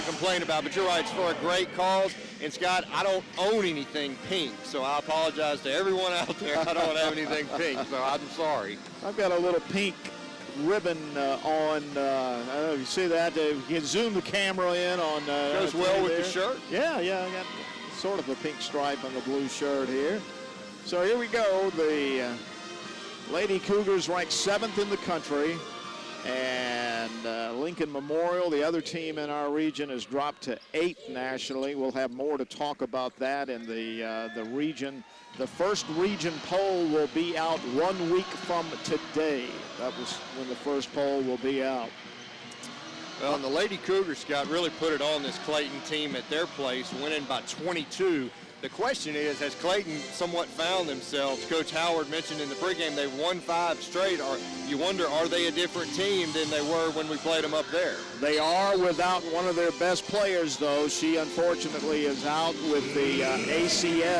complain about, but you're right, it's for a great cause. And Scott, I don't own anything pink, so I apologize to everyone out there. I don't have anything pink, so I'm sorry. I've got a little pink ribbon on. I don't know if you see that. You can zoom the camera in on. Goes well with the shirt. Yeah, I got sort of a pink stripe on the blue shirt here. So here we go. The Lady Cougars ranked 7th in the country. And Lincoln Memorial, the other team in our region, has dropped to 8th nationally. We'll have more to talk about that in the region. The first region poll will be out 1 week from today. That was when the first poll will be out. Well, and the Lady Cougars, Scott, really put it on this Clayton team at their place, winning by 22. The question is, has Clayton somewhat found themselves? Coach Howard mentioned in the pregame they've won 5 straight. You wonder, are they a different team than they were when we played them up there? They are without one of their best players, though. She unfortunately is out with the ACL,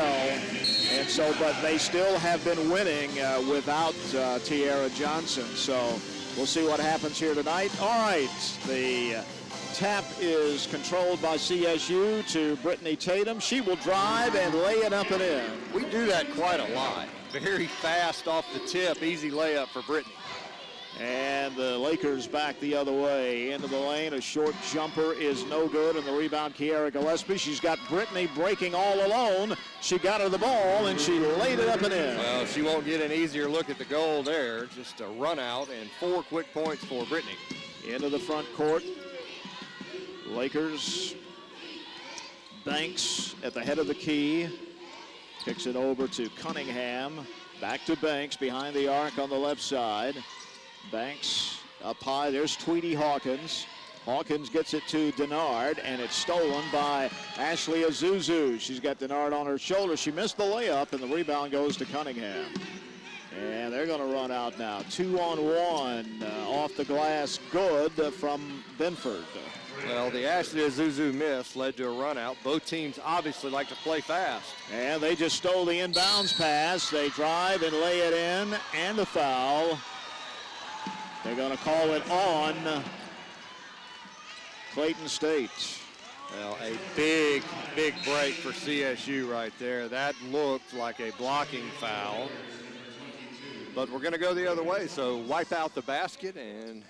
and so, but they still have been winning without Tiara Johnson. So we'll see what happens here tonight. All right, the tap is controlled by CSU to Brittany Tatum. She will drive and lay it up and in. We do that quite a lot. Very fast off the tip, easy layup for Brittany. And the Lakers back the other way. Into the lane, a short jumper is no good, and the rebound, Kiara Gillespie. She's got Brittany breaking all alone. She got her the ball, and she laid it up and in. Well, she won't get an easier look at the goal there. Just a run out and 4 quick points for Brittany. Into the front court. Lakers. Banks at the head of the key. Kicks it over to Cunningham. Back to Banks behind the arc on the left side. Banks up high. There's Tweety Hawkins. Hawkins gets it to Denard, and it's stolen by Ashley Azuzu. She's got Denard on her shoulder. She missed the layup, and the rebound goes to Cunningham. And they're going to run out now. 2-on-1 off the glass. Good from Benford. Well, the Ashley Azuzu miss led to a run out. Both teams obviously like to play fast. And they just stole the inbounds pass. They drive and lay it in, and a foul. They're going to call it on Clayton State. Well, a big break for CSU right there. That looked like a blocking foul. But we're going to go the other way, so wipe out the basket, and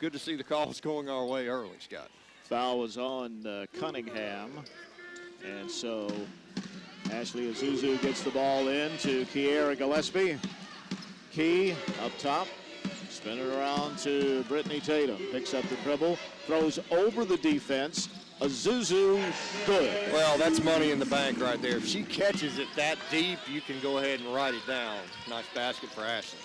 good to see the calls going our way early, Scott. Foul was on Cunningham, and so Ashley Azuzu gets the ball in to Kiara Gillespie. Key up top, spin it around to Brittany Tatum. Picks up the dribble, throws over the defense. Azuzu, good. Well, that's money in the bank right there. If she catches it that deep, you can go ahead and write it down. Nice basket for Ashley.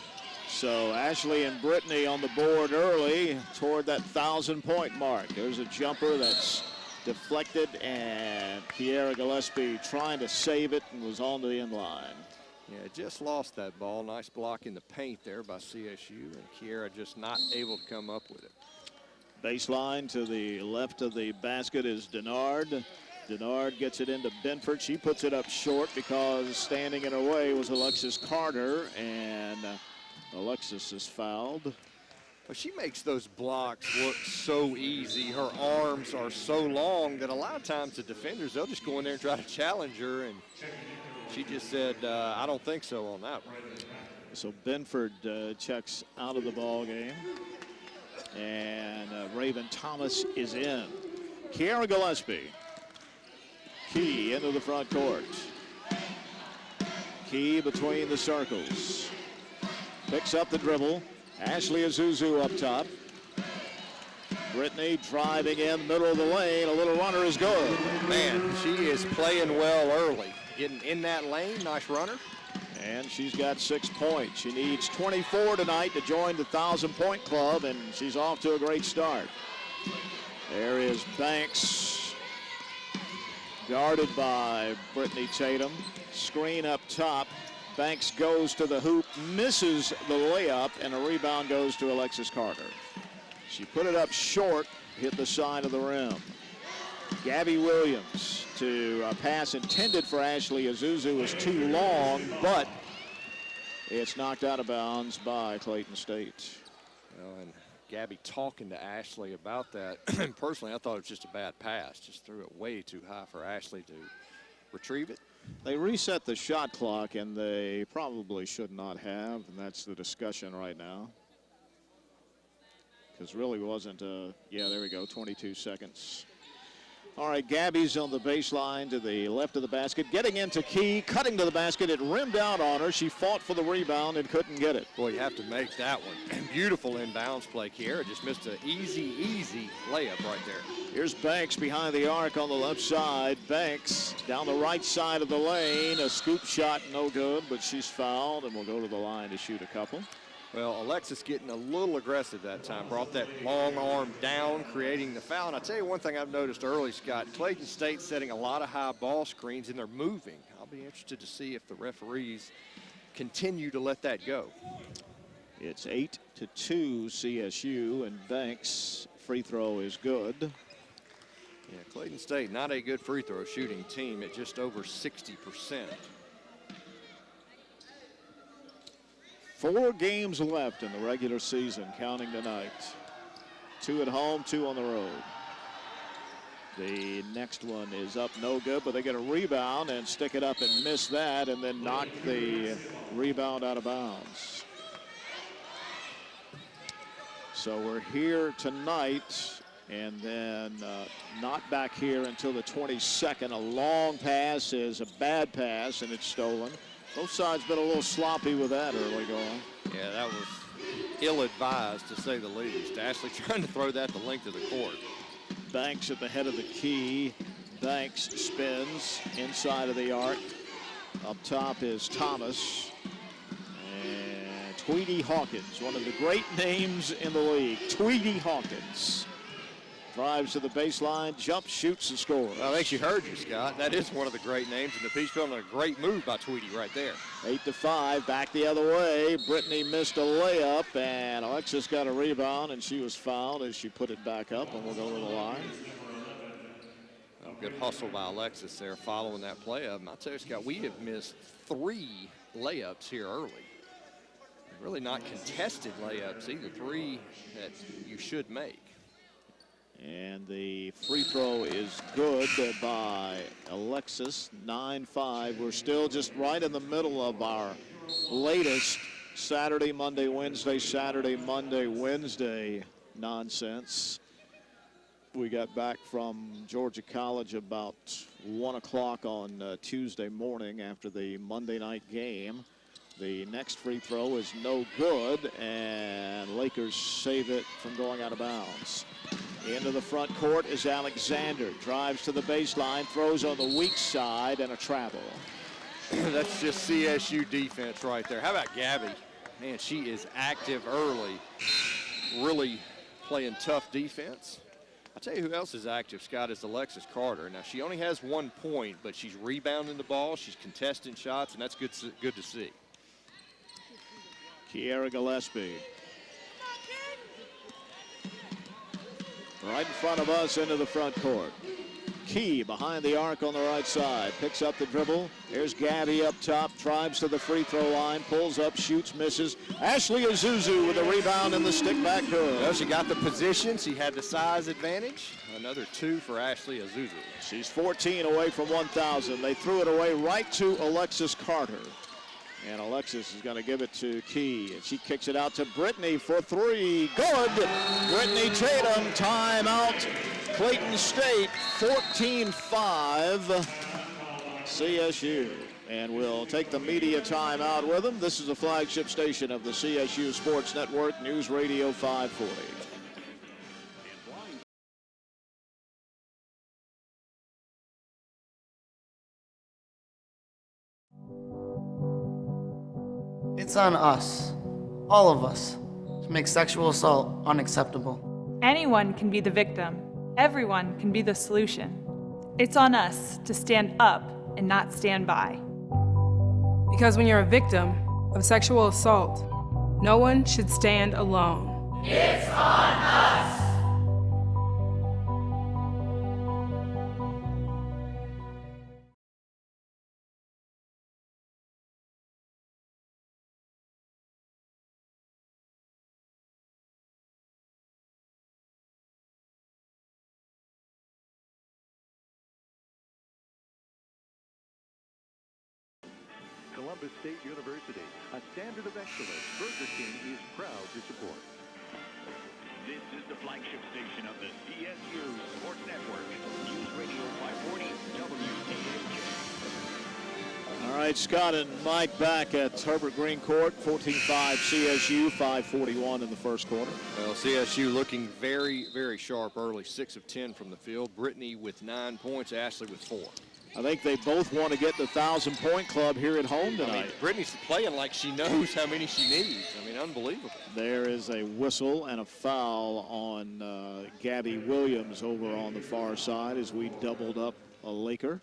So Ashley and Brittany on the board early toward that 1,000-point mark. There's a jumper that's deflected, and Kiara Gillespie trying to save it and was on the end line. Yeah, just lost that ball. Nice block in the paint there by CSU, and Kiara just not able to come up with it. Baseline to the left of the basket is Denard. Denard gets it into Benford. She puts it up short because standing in her way was Alexis Carter, and Alexis is fouled. Well, she makes those blocks look so easy. Her arms are so long that a lot of times the defenders, they'll just go in there and try to challenge her, and she just said, I don't think so on that one. So Benford checks out of the ball game. And Raven Thomas is in. Kiara Gillespie. Key into the front court. Key between the circles. Picks up the dribble. Ashley Azuzu up top. Brittany driving in the middle of the lane. A little runner is good. Man, she is playing well early. Getting in that lane, nice runner. And she's got 6 points. She needs 24 tonight to join the 1,000-point club, and she's off to a great start. There is Banks, guarded by Brittany Tatum. Screen up top. Banks goes to the hoop, misses the layup, and a rebound goes to Alexis Carter. She put it up short, hit the side of the rim. Gabby Williams to a pass intended for Ashley Azuzu is too long, but it's knocked out of bounds by Clayton State. Well, and Gabby talking to Ashley about that. Personally, I thought it was just a bad pass. Just threw it way too high for Ashley to retrieve it. They reset the shot clock, and they probably should not have, and that's the discussion right now. Because really wasn't, yeah, there we go, 22 seconds. All right, Gabby's on the baseline to the left of the basket, getting into Key, cutting to the basket. It rimmed out on her. She fought for the rebound and couldn't get it. Boy, you have to make that one. Beautiful inbounds play. Kiera just missed an easy layup right there. Here's Banks behind the arc on the left side. Banks down the right side of the lane. A scoop shot, no good, but she's fouled and will go to the line to shoot a couple. Well, Alexis getting a little aggressive that time. Brought that long arm down, creating the foul. And I'll tell you one thing I've noticed early, Scott. Clayton State setting a lot of high ball screens, and they're moving. I'll be interested to see if the referees continue to let that go. It's 8-2 CSU, and Banks' free throw is good. Yeah, Clayton State, not a good free throw shooting team at just over 60%. 4 games left in the regular season, counting tonight. 2 at home, 2 on the road. The next one is up, no good, but they get a rebound and stick it up and miss that, and then knock the rebound out of bounds. So we're here tonight, and then not back here until the 22nd. A long pass is a bad pass, and it's stolen. Both sides been a little sloppy with that early going. Yeah, that was ill-advised, to say the least. Ashley trying to throw that the length of the court. Banks at the head of the key. Banks spins inside of the arc. Up top is Thomas. And Tweety Hawkins, one of the great names in the league. Tweety Hawkins. Drives to the baseline, jumps, shoots, and scores. Well, I think she heard you, Scott. That is one of the great names in the Peach Belt, and a great move by Tweety right there. 8-5, back the other way. Brittany missed a layup, and Alexis got a rebound, and she was fouled as she put it back up, and we'll go to the line. Well, good hustle by Alexis there following that play up. And I'll tell you, Scott, we have missed 3 layups here early. Really not contested layups either. 3 that you should make. And the free throw is good by Alexis, 9-5. We're still just right in the middle of our latest Saturday, Monday, Wednesday nonsense. We got back from Georgia College about 1 o'clock on Tuesday morning after the Monday night game. The next free throw is no good, and Lakers save it from going out of bounds. Into the front court is Alexander. Drives to the baseline, throws on the weak side, and a travel. That's just CSU defense right there. How about Gabby? Man, she is active early, really playing tough defense. I'll tell you who else is active, Scott, is Alexis Carter. Now, she only has 1 point, but she's rebounding the ball. She's contesting shots, and that's good to see. Kiera Gillespie. Right in front of us into the front court. Key behind the arc on the right side. Picks up the dribble. There's Gabby up top. Drives to the free throw line. Pulls up, shoots, misses. Ashley Azuzu with a rebound and the stick back good. Well, she got the position. She had the size advantage. Another 2 for Ashley Azuzu. She's 14 away from 1,000. They threw it away right to Alexis Carter. And Alexis is going to give it to Key. And she kicks it out to Brittany for 3. Good. Brittany Tatum, timeout. Clayton State, 14-5. CSU. And we'll take the media timeout with them. This is the flagship station of the CSU Sports Network, News Radio 540. It's on us, all of us, to make sexual assault unacceptable. Anyone can be the victim. Everyone can be the solution. It's on us to stand up and not stand by. Because when you're a victim of sexual assault, no one should stand alone. It's on us! Columbus State University, a standard of excellence Burger King is proud to support. This is the flagship station of the CSU Sports Network. News Radio 540 WKHJ. All right, Scott and Mike back at Herbert Green Court, 14-5 CSU, 5:41 in the first quarter. Well, CSU looking very, very sharp early, 6 of 10 from the field. Brittany with 9 points, Ashley with 4. I think they both want to get the 1,000-point club here at home tonight. I mean, Brittany's playing like she knows how many she needs. I mean, unbelievable. There is a whistle and a foul on Gabby Williams over on the far side as we doubled up a Laker.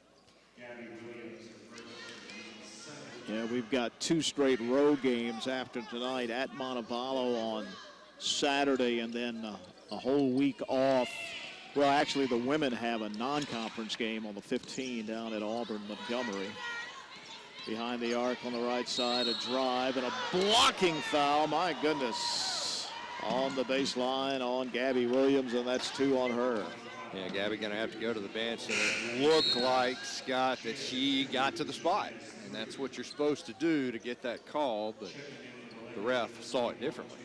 Yeah, we've got 2 straight road games after tonight at Montevallo on Saturday, and then a whole week off. Well, actually, the women have a non-conference game on the 15 down at Auburn Montgomery. Behind the arc on the right side, a drive and a blocking foul. My goodness. On the baseline on Gabby Williams, and that's 2 on her. Yeah, Gabby going to have to go to the bench, and it looked like, Scott, that she got to the spot. And that's what you're supposed to do to get that call, but the ref saw it differently.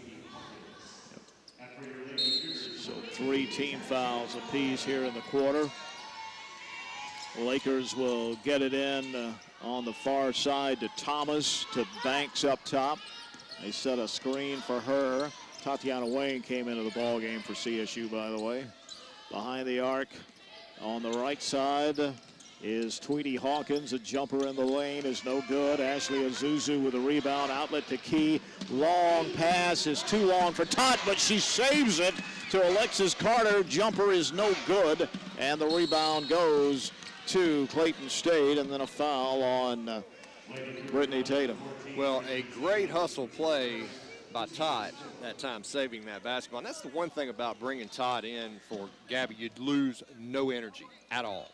So 3 team fouls apiece here in the quarter. Lakers will get it in on the far side to Thomas, to Banks up top. They set a screen for her. Tatiana Wayne came into the ball game for CSU, by the way. Behind the arc on the right side is Tweety Hawkins. A jumper in the lane is no good. Ashley Azuzu with a rebound, outlet to Key. Long pass is too long for Tot, but she saves it to Alexis Carter. Jumper is no good, and the rebound goes to Clayton State, and then a foul on Brittany Tatum. Well, a great hustle play by Todd that time, saving that basketball. And that's the one thing about bringing Todd in for Gabby. You'd lose no energy at all.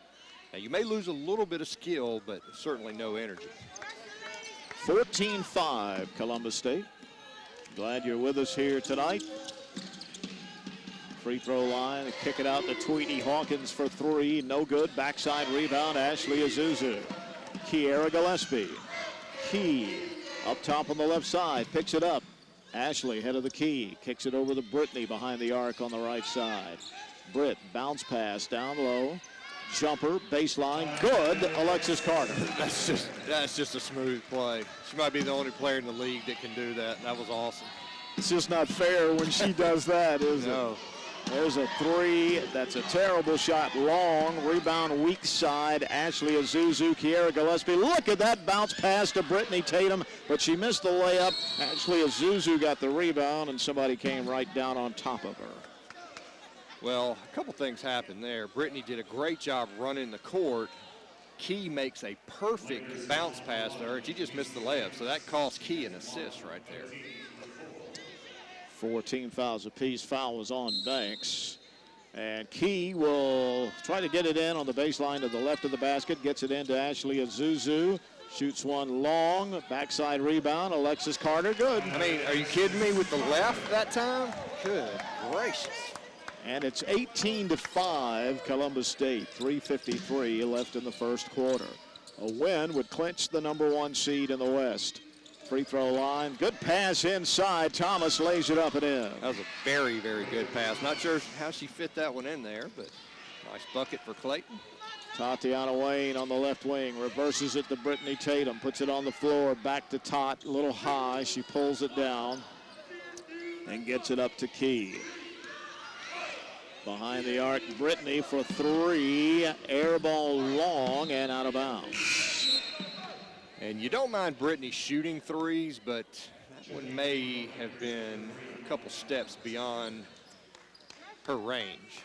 Now, you may lose a little bit of skill, but certainly no energy. 14-5, Columbus State. Glad you're with us here tonight. Free throw line, kick it out to Tweety Hawkins for 3. No good. Backside rebound, Ashley Azuzu. Kiera Gillespie. Key up top on the left side, picks it up. Ashley, head of the key, kicks it over to Brittany behind the arc on the right side. Britt, bounce pass down low. Jumper, baseline, good. Alexis Carter. That's just a smooth play. She might be the only player in the league that can do that. That was awesome. It's just not fair when she does that, is it? There's a 3. That's a terrible shot. Long rebound, weak side. Ashley Azuzu, Kiera Gillespie. Look at that bounce pass to Brittany Tatum, but she missed the layup. Ashley Azuzu got the rebound, and somebody came right down on top of her. Well, a couple things happened there. Brittany did a great job running the court. Key makes a perfect bounce pass to her, and she just missed the layup. So that cost Key an assist right there. 4 team fouls apiece. Foul was on Banks. And Key will try to get it in on the baseline to the left of the basket. Gets it into Ashley Azuzu. Shoots one long. Backside rebound. Alexis Carter. Good. I mean, are you kidding me with the left that time? Good gracious. And it's 18-5, Columbus State. 3:53 left in the first quarter. A win would clinch the #1 seed in the West. Free throw line, good pass inside. Thomas lays it up and in. That was a very, very good pass. Not sure how she fit that one in there, but nice bucket for Clayton. Tatiana Wayne on the left wing, reverses it to Brittany Tatum, puts it on the floor, back to Tot, a little high. She pulls it down and gets it up to Key. Behind the arc, Brittany for 3. Air ball long and out of bounds. And you don't mind Brittany shooting threes, but that one may have been a couple steps beyond her range.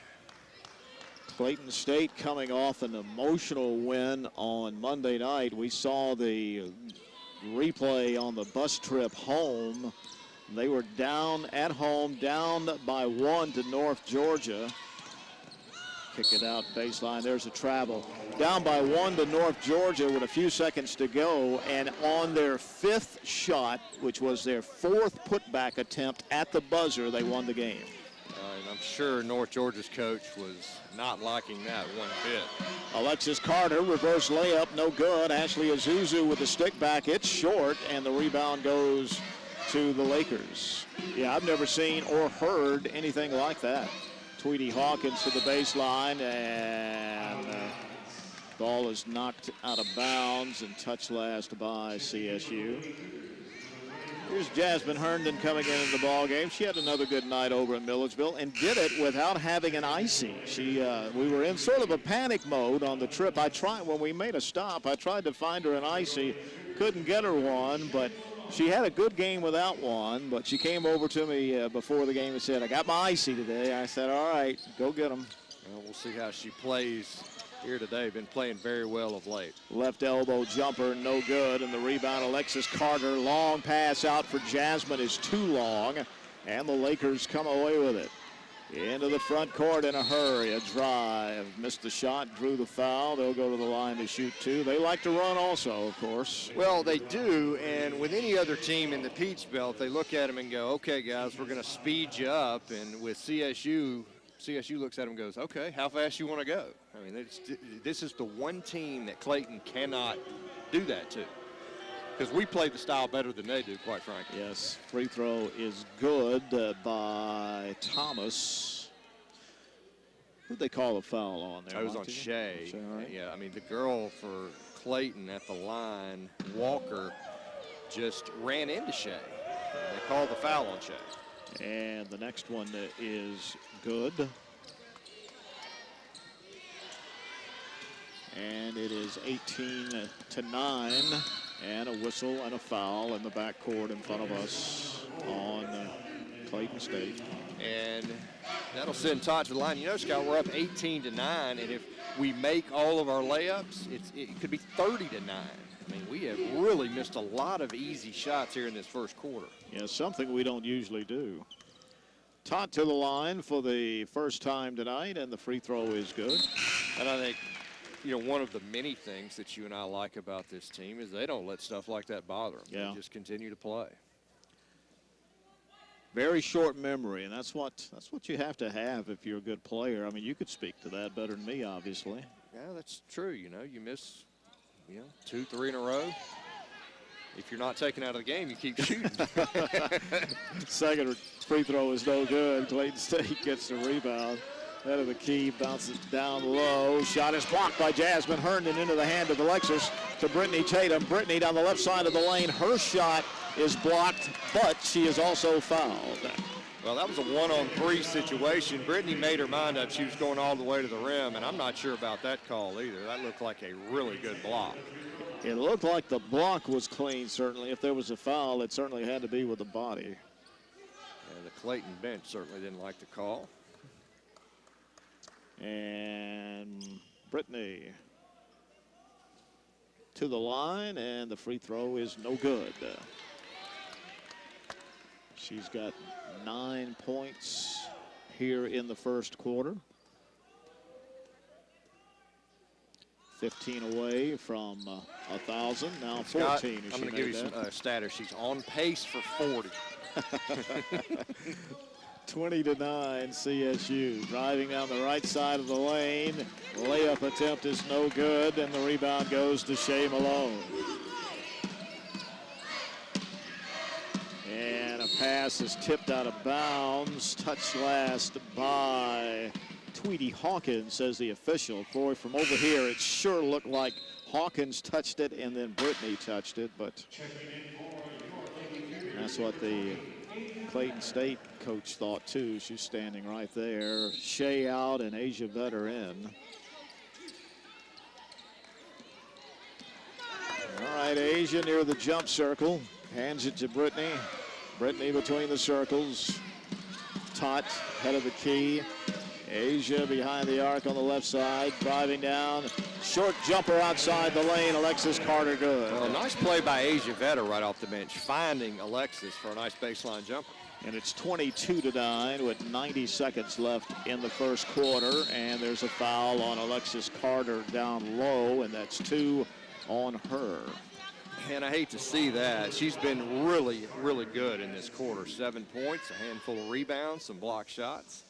Clayton State coming off an emotional win on Monday night. We saw the replay on the bus trip home. They were down at home, down by 1 to North Georgia. Kick it out baseline. There's a travel. Down by 1 to North Georgia with a few seconds to go. And on their 5th shot, which was their 4th putback attempt at the buzzer, they won the game. And I'm sure North Georgia's coach was not liking that one bit. Alexis Carter, reverse layup, no good. Ashley Azuzu with the stick back. It's short, and the rebound goes to the Lakers. Yeah, I've never seen or heard anything like that. Tweety Hawkins to the baseline, and ball is knocked out of bounds and touched last by CSU. Here's Jasmine Herndon coming in the ball game. She had another good night over in Milledgeville and did it without having an icy. We were in sort of a panic mode on the trip. When we made a stop, I tried to find her an icy, couldn't get her one, but she had a good game without one. But she came over to me before the game and said, "I got my icy today." I said, "All right, go get them." Well, we'll see how she plays here today. Been playing very well of late. Left elbow jumper, no good. And the rebound, Alexis Carter. Long pass out for Jasmine is too long. And the Lakers come away with it. Into the front court in a hurry. A drive. Missed the shot, drew the foul. They'll go to the line to shoot two. They like to run also, of course. Well, they do. And with any other team in the Peach Belt, they look at them and go, okay, guys, we're going to speed you up. And with CSU looks at him and goes, okay, how fast you want to go? I mean, this is the one team that Clayton cannot do that to, because we play the style better than they do, quite frankly. Yes, free throw is good by Thomas. Who'd they call a foul on there? It was on Shea. Right? Yeah, I mean, the girl for Clayton at the line, Walker, just ran into Shea. They called the foul on Shea. And the next one is good. And it is 18-9, and a whistle and a foul in the backcourt in front of us on Clayton State. And that'll send Todd to the line. You know, Scott, we're up 18-9, and if we make all of our layups, it could be 30-9. I mean, we have really missed a lot of easy shots here in this first quarter. Yeah, something we don't usually do. Todd to the line for the first time tonight, and the free throw is good. And I think, you know, one of the many things that you and I like about this team is they don't let stuff like that bother them. Yeah. They just continue to play. Very short memory, and that's what you have to have if you're a good player. I mean, you could speak to that better than me, obviously. Yeah, that's true. You know, you miss, 2, 3 in a row. If you're not taken out of the game, you keep shooting. Second free throw is no good. Clayton State gets the rebound. Head of the key, bounces down low. Shot is blocked by Jasmine Herndon into the hand of Alexis to Brittany Tatum. Brittany down the left side of the lane. Her shot is blocked, but she is also fouled. Well, that was a 1-on-3 situation. Brittany made her mind up. She was going all the way to the rim, and I'm not sure about that call either. That looked like a really good block. It looked like the block was clean, certainly. If there was a foul, it certainly had to be with the body. Yeah, the Clayton bench certainly didn't like the call. And Brittany to the line, and the free throw is no good. She's got 9 points here in the first quarter. 15 away from 1,000, now 14. Scott, I'm going to give you some status. She's on pace for 40. 20-9 CSU. Driving down the right side of the lane. Layup attempt is no good, and the rebound goes to Shea Malone. And a pass is tipped out of bounds. Touched last by Tweety Hawkins, says the official. Boy, from over here, it sure looked like Hawkins touched it and then Brittany touched it, but that's what the Clayton State coach thought too. She's standing right there. Shea out and Asia Vetter in. All right, Asia near the jump circle. Hands it to Brittany. Brittany between the circles. Tot, head of the key. Asia behind the arc on the left side, driving down. Short jumper outside the lane. Alexis Carter good. Well, nice play by Asia Vetter right off the bench, finding Alexis for a nice baseline jumper. And it's 22-9 with 90 seconds left in the first quarter. And there's a foul on Alexis Carter down low, and that's 2 on her. And I hate to see that. She's been really, really good in this quarter. 7 points, a handful of rebounds, some block shots.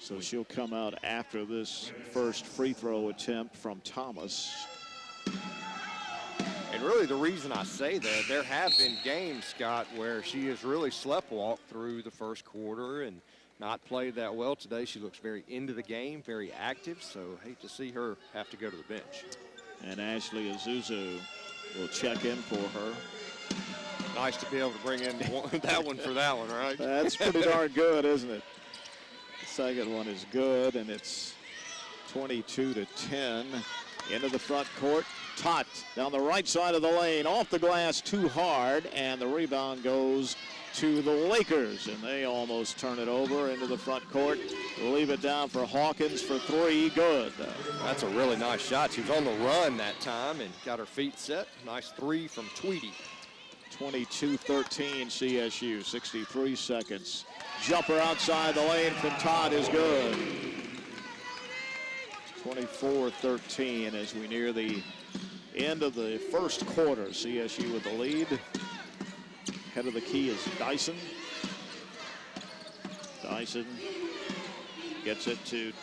So she'll come out after this first free throw attempt from Thomas. And really the reason I say that, there have been games, Scott, where she has really sleptwalked through the first quarter and not played that well. Today she looks very into the game, very active, so hate to see her have to go to the bench. And Ashley Azuzu will check in for her. Nice to be able to bring in that one for that one, right? That's pretty darn good, isn't it? The second one is good, and it's 22-10. Into the front court. Tot down the right side of the lane, off the glass too hard, and the rebound goes to the Lakers, and they almost turn it over into the front court. Leave it down for Hawkins for three. Good. That's a really nice shot. She was on the run that time and got her feet set. Nice three from Tweedy. 22-13 CSU, 63 seconds. Jumper outside the lane from Todd is good. 24-13 as we near the end of the first quarter. CSU with the lead. Head of the key is Dyson. Dyson gets it to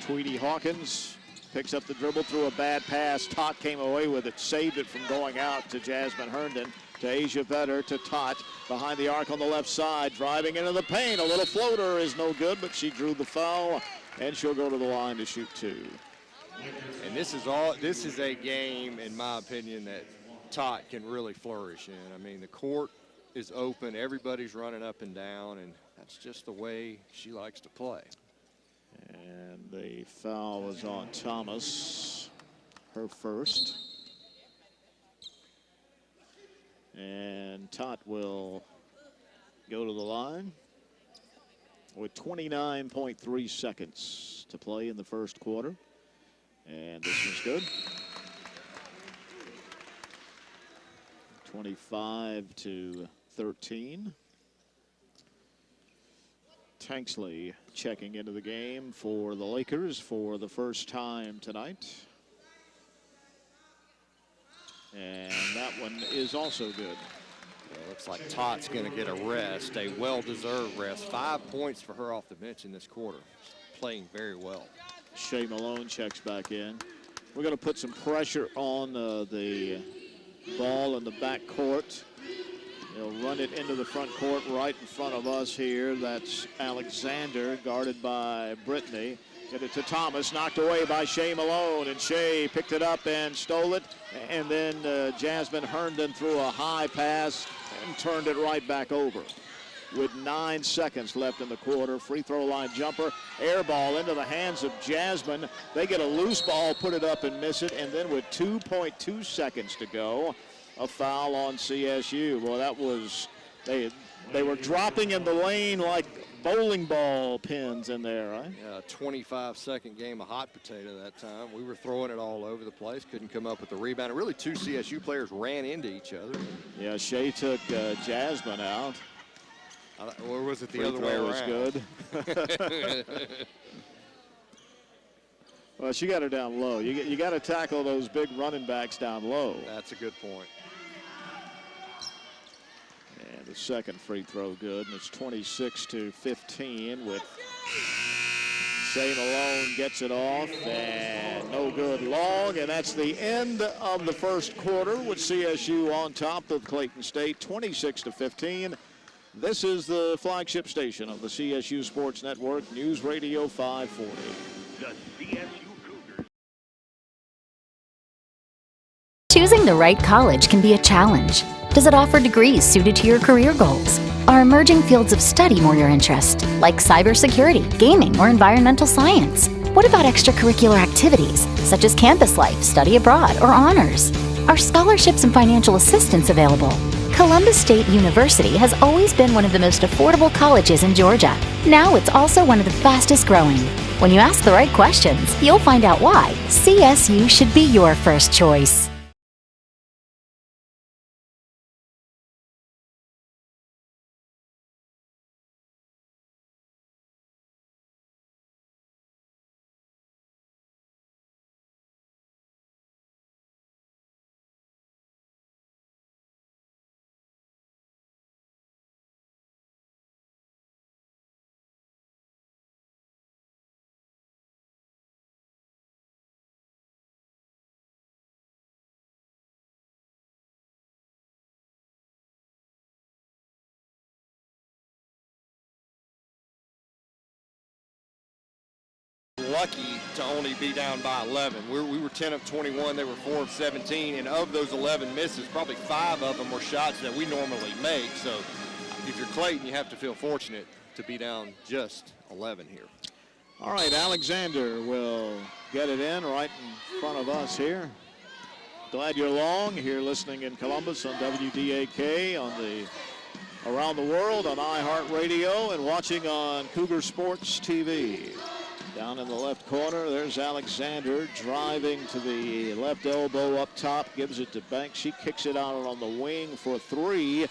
Tweedy Hawkins. Picks up the dribble through a bad pass. Tot came away with it, saved it from going out to Jasmine Herndon. To Asia Vetter, to Tot, behind the arc on the left side, driving into the paint. A little floater is no good, but she drew the foul, and she'll go to the line to shoot two. And this is a game, in my opinion, that Tot can really flourish in. I mean, the court is open, everybody's running up and down, and that's just the way she likes to play. And the foul was on Thomas, her first. And Tot will go to the line with 29.3 seconds to play in the first quarter. And this one's good. 25-13. Tanksley checking into the game for the Lakers for the first time tonight. And that one is also good. Yeah, looks like Tot's going to get a rest, a well-deserved rest. 5 points for her off the bench in this quarter. She's playing very well. Shea Malone checks back in. We're going to put some pressure on the ball in the back court. They'll run it into the front court right in front of us here. That's Alexander, guarded by Brittany. Get it to Thomas, knocked away by Shea Malone, and Shea picked it up and stole it. And then Jasmine Herndon threw a high pass and turned it right back over. With 9 seconds left in the quarter, free throw line jumper, air ball into the hands of Jasmine. They get a loose ball, put it up and miss it, and then with 2.2 seconds to go, a foul on CSU. Well, that was, they were dropping in the lane like bowling ball pins in there, right? Yeah, 25-second game of hot potato that time. We were throwing it all over the place, couldn't come up with the rebound. And really, two CSU players ran into each other. Yeah, Shea took Jasmine out. Or was it the Free other way throw around? Was good. Well, she got her down low. You got to tackle those big running backs down low. That's a good point. And the second free throw good, and it's 26-15 with Shea Malone gets it off, and no good long, and that's the end of the first quarter with CSU on top of Clayton State, 26-15. This is the flagship station of the CSU Sports Network, News Radio 540. The CSU Cougars. Choosing the right college can be a challenge. Does it offer degrees suited to your career goals? Are emerging fields of study more your interest, like cybersecurity, gaming, or environmental science? What about extracurricular activities, such as campus life, study abroad, or honors? Are scholarships and financial assistance available? Columbus State University has always been one of the most affordable colleges in Georgia. Now it's also one of the fastest growing. When you ask the right questions, you'll find out why CSU should be your first choice. lucky to only be down by 11. We were 10 of 21. They were 4 of 17. And of those 11 misses, probably 5 of them were shots that we normally make. So if you're Clayton, you have to feel fortunate to be down just 11 here. All right, Alexander will get it in right in front of us here. Glad you're along here listening in Columbus on WDAK, on the around the world on iHeartRadio, and watching on Cougar Sports TV. Down in the left corner, there's Alexander driving to the left elbow up top, gives it to Banks. She kicks it out on the wing for 3.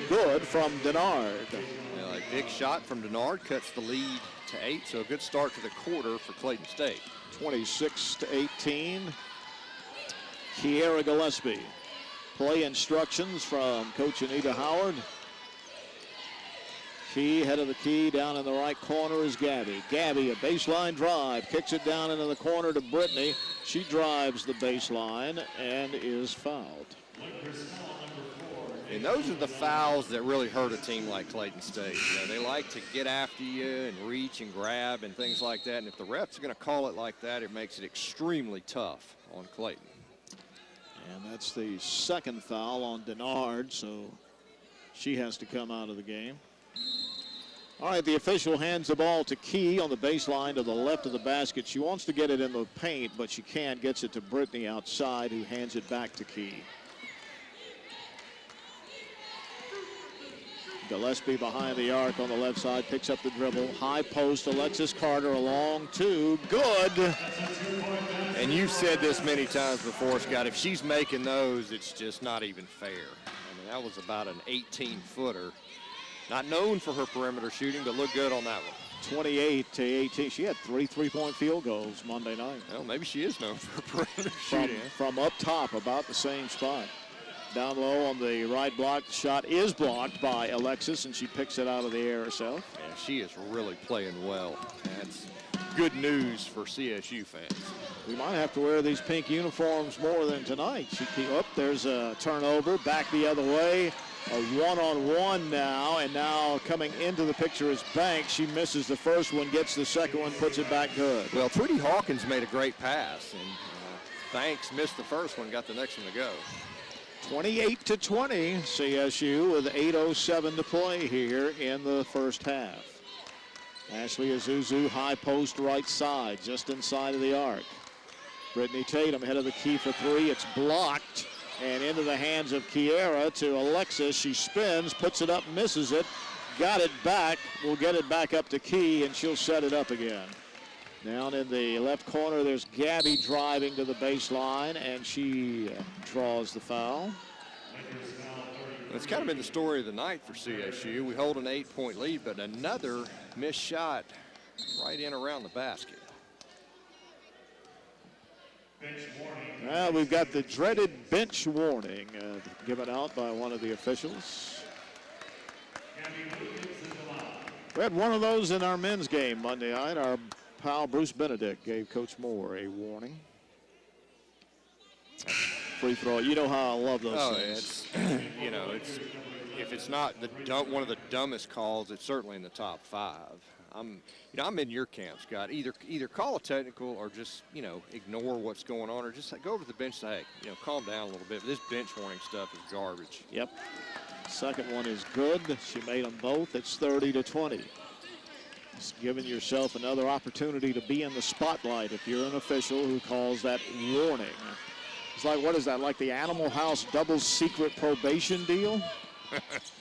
Good from Denard. Yeah, a big shot from Denard cuts the lead to 8, so a good start to the quarter for Clayton State. 26-18. Kiera Gillespie. Play instructions from Coach Anita Howard. Key, head of the key, down in the right corner is Gabby. Gabby, a baseline drive, kicks it down into the corner to Brittany. She drives the baseline and is fouled. And those are the fouls that really hurt a team like Clayton State. You know, they like to get after you and reach and grab and things like that. And if the ref's going to call it like that, it makes it extremely tough on Clayton. And that's the second foul on Denard, so she has to come out of the game. All right, the official hands the ball to Key on the baseline to the left of the basket. She wants to get it in the paint, but she can't. Gets it to Brittany outside, who hands it back to Key. Gillespie behind the arc on the left side, picks up the dribble. High post, Alexis Carter along 2. Good. And you've said this many times before, Scott, if she's making those, it's just not even fair. I mean, that was about an 18-footer. Not known for her perimeter shooting, but looked good on that one. 28-18. She had 3 3-point field goals Monday night. Well, maybe she is known for her perimeter shooting. From up top, about the same spot. Down low on the right block, the shot is blocked by Alexis, and she picks it out of the air herself. Yeah, she is really playing well. That's good news for CSU fans. We might have to wear these pink uniforms more than tonight. There's a turnover, back the other way. A one-on-one now, and now coming into the picture is Banks. She misses the first one, gets the second one, puts it back good. Well, Tweety Hawkins made a great pass, and Banks missed the first one, got the next one to go. 28-20, CSU with 8:07 to play here in the first half. Ashley Azuzu, high post right side, just inside of the arc. Brittany Tatum, head of the key for 3. It's blocked. And into the hands of Kiera to Alexis. She spins, puts it up, misses it. Got it back. We'll get it back up to Key, and she'll set it up again. Down in the left corner, there's Gabby driving to the baseline, and she draws the foul. It's kind of been the story of the night for CSU. We hold an 8-point lead, but another missed shot right in around the basket. Well, we've got the dreaded bench warning given out by one of the officials. We had one of those in our men's game Monday night. Our pal Bruce Benedict gave Coach Moore a warning. Free throw. You know how I love those things. It's if it's not one of the dumbest calls, it's certainly in the top 5. I'm in your camp, Scott. Either call a technical or just, ignore what's going on, or just go over to the bench and say, hey, calm down a little bit. But this bench warning stuff is garbage. Yep. Second one is good. She made them both. It's 30-20. Just giving yourself another opportunity to be in the spotlight if you're an official who calls that warning. It's like, what is that, like the Animal House double secret probation deal?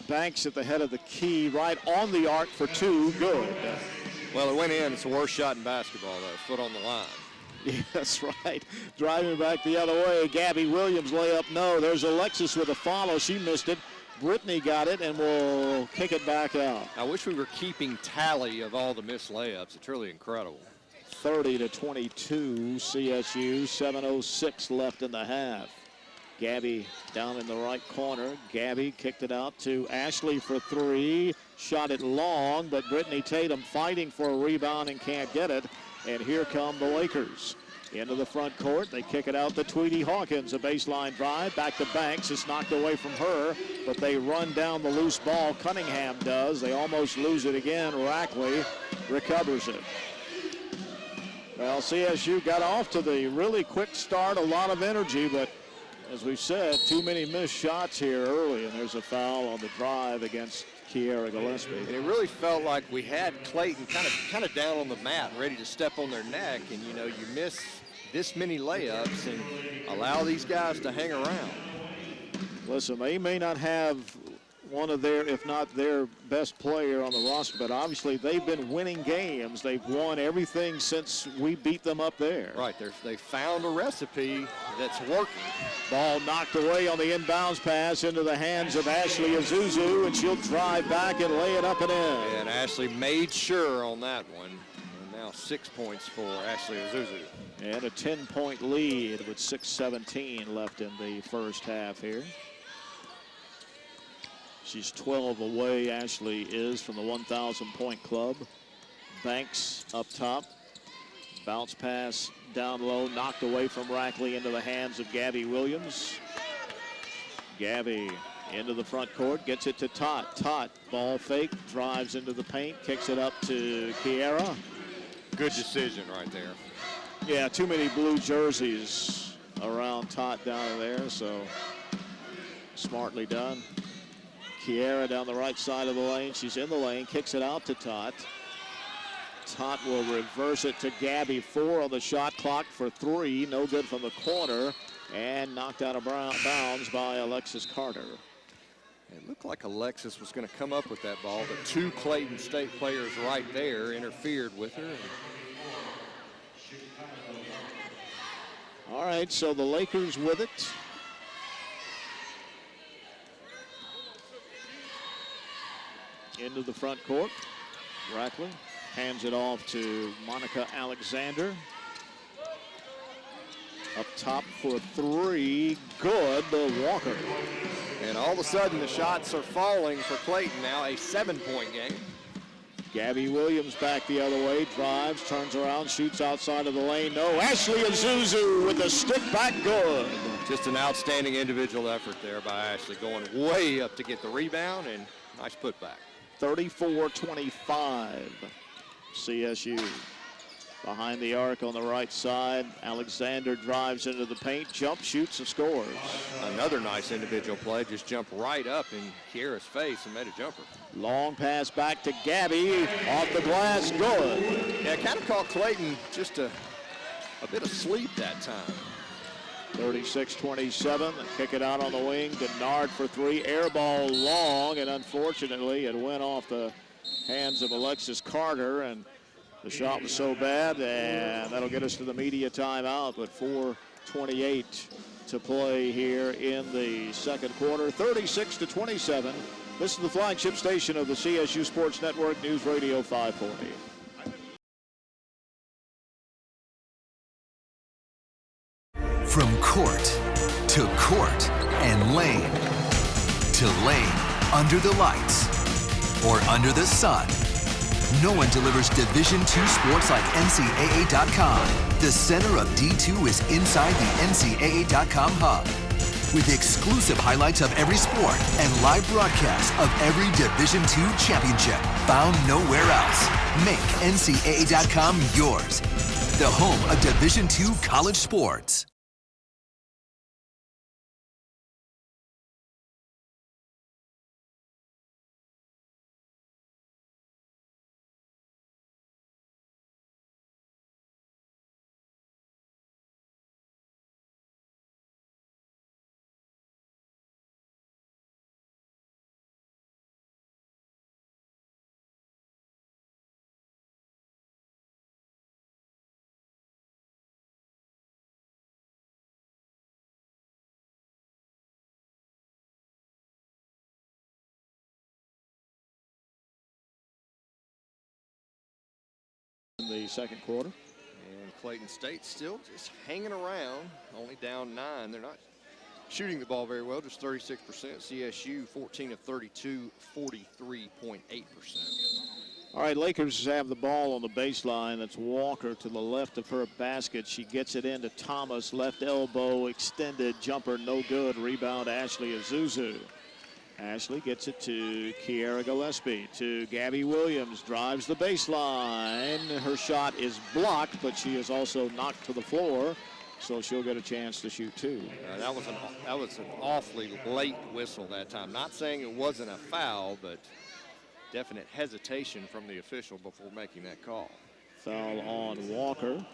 Banks at the head of the key, right on the arc for 2, good. Well, it went in. It's the worst shot in basketball, though. Foot on the line. Yeah, that's right. Driving back the other way. Gabby Williams layup, no. There's Alexis with a follow. She missed it. Brittany got it, and will kick it back out. I wish we were keeping tally of all the missed layups. It's really incredible. 30-22, CSU. 7:06 left in the half. Gabby down in the right corner. Gabby kicked it out to Ashley for 3. Shot it long, but Brittany Tatum fighting for a rebound and can't get it. And here come the Lakers. Into the front court. They kick it out to Tweety Hawkins. A baseline drive. Back to Banks. It's knocked away from her, but they run down the loose ball. Cunningham does. They almost lose it again. Rackley recovers it. Well, CSU got off to the really quick start, a lot of energy, but as we've said, too many missed shots here early, and there's a foul on the drive against Kiera Gillespie. And it really felt like we had Clayton kind of down on the mat, ready to step on their neck, and you know, you miss this many layups and allow these guys to hang around. Listen, they may not have one of their, if not their best player on the roster, but obviously they've been winning games. They've won everything since we beat them up there. Right, they found a recipe that's working. Ball knocked away on the inbounds pass into the hands of Ashley Azuzu, and she'll drive back and lay it up and in. And Ashley made sure on that one. And now 6 points for Ashley Azuzu. And a 10-point lead with 6:17 left in the first half here. She's 12 away, Ashley is, from the 1,000-point club. Banks up top. Bounce pass down low, knocked away from Rackley into the hands of Gabby Williams. Gabby into the front court, gets it to Tot. Tot, ball fake, drives into the paint, kicks it up to Kiera. Good decision right there. Yeah, too many blue jerseys around Tot down there, so smartly done. Kiera down the right side of the lane. She's in the lane, kicks it out to Tot. Tot will reverse it to Gabby. 4 on the shot clock for 3. No good from the corner. And knocked out of bounds by Alexis Carter. It looked like Alexis was going to come up with that ball, but 2 Clayton State players right there interfered with her. All right, so the Lakers with it. Into the front court. Rackley hands it off to Monica Alexander. Up top for 3. Good to Walker. And all of a sudden the shots are falling for Clayton now, a 7-point game. Gabby Williams back the other way, drives, turns around, shoots outside of the lane. No, Ashley Azuzu with a stick back, good. Just an outstanding individual effort there by Ashley, going way up to get the rebound, and nice putback. 34-25, CSU. Behind the arc on the right side, Alexander drives into the paint, jump, shoots, and scores. Another nice individual play, just jumped right up in Kiera's face and made a jumper. Long pass back to Gabby, off the glass, good. Yeah, kind of caught Clayton just a bit asleep that time. 36-27, kick it out on the wing, Denard for 3, air ball long, and unfortunately it went off the hands of Alexis Carter, and the shot was so bad, and that'll get us to the media timeout, but 4:28 to play here in the second quarter. 36-27. This is the flagship station of the CSU Sports Network, News Radio 540. From court to court and lane to lane, under the lights or under the sun, no one delivers Division II sports like NCAA.com. The center of D2 is inside the NCAA.com hub, with exclusive highlights of every sport and live broadcasts of every Division II championship found nowhere else. Make NCAA.com yours, the home of Division II college sports. In the second quarter. And Clayton State still just hanging around, only down 9. They're not shooting the ball very well, just 36%. CSU 14 of 32, 43.8%. All right, Lakers have the ball on the baseline. That's Walker to the left of her basket. She gets it into Thomas, left elbow, extended jumper, no good. Rebound, Ashley Azuzu. Ashley gets it to Kiara Gillespie, to Gabby Williams, drives the baseline. Her shot is blocked, but she is also knocked to the floor, so she'll get a chance to shoot two. That was an awfully late whistle that time. Not saying it wasn't a foul, but definite hesitation from the official before making that call. Foul on Walker.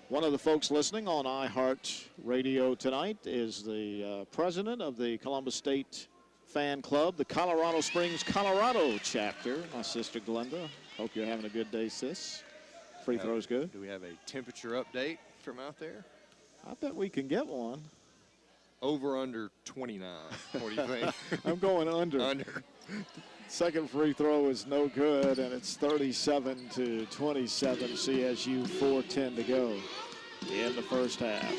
One of the folks listening on iHeart Radio tonight is the president of the Columbus State Fan Club, the Colorado Springs, Colorado chapter, my sister Glenda. Hope you're having a good day, sis. Free throws good. Do we have a temperature update from out there? I bet we can get one. Over under 29. What do you think? I'm going under. Under. Second free throw is no good, and it's 37-27. CSU, 4:10 to go in the first half.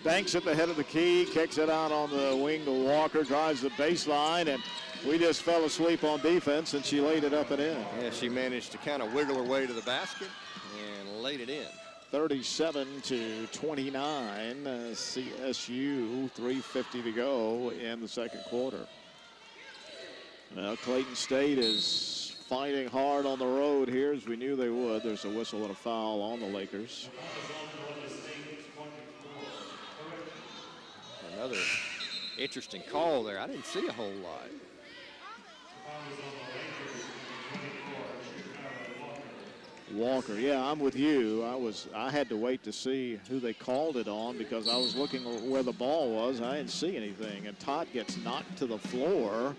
Banks at the head of the key, kicks it out on the wing to Walker, drives the baseline, and we just fell asleep on defense, and she laid it up and in. Yeah, she managed to kind of wiggle her way to the basket and laid it in. 37-29, CSU, 3:50 to go in the second quarter. Now Clayton State is fighting hard on the road here, as we knew they would. There's a whistle and a foul on the Lakers. Another interesting call there. I didn't see a whole lot. Walker, yeah, I'm with you. I had to wait to see who they called it on because I was looking where the ball was. I didn't see anything. And Todd gets knocked to the floor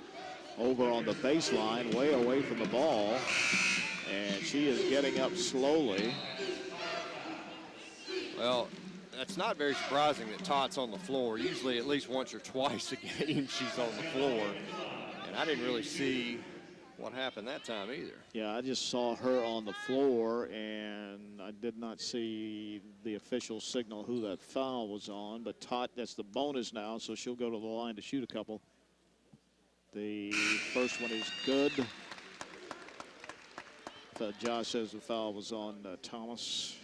over on the baseline, way away from the ball. And she is getting up slowly. Well, that's not very surprising that Todd's on the floor. Usually at least once or twice a game she's on the floor. And I didn't really see what happened that time either. Yeah, I just saw her on the floor, and I did not see the official signal who that foul was on. But Todd, that's the bonus now, so she'll go to the line to shoot a couple. The first one is good. Josh says the foul was on Thomas.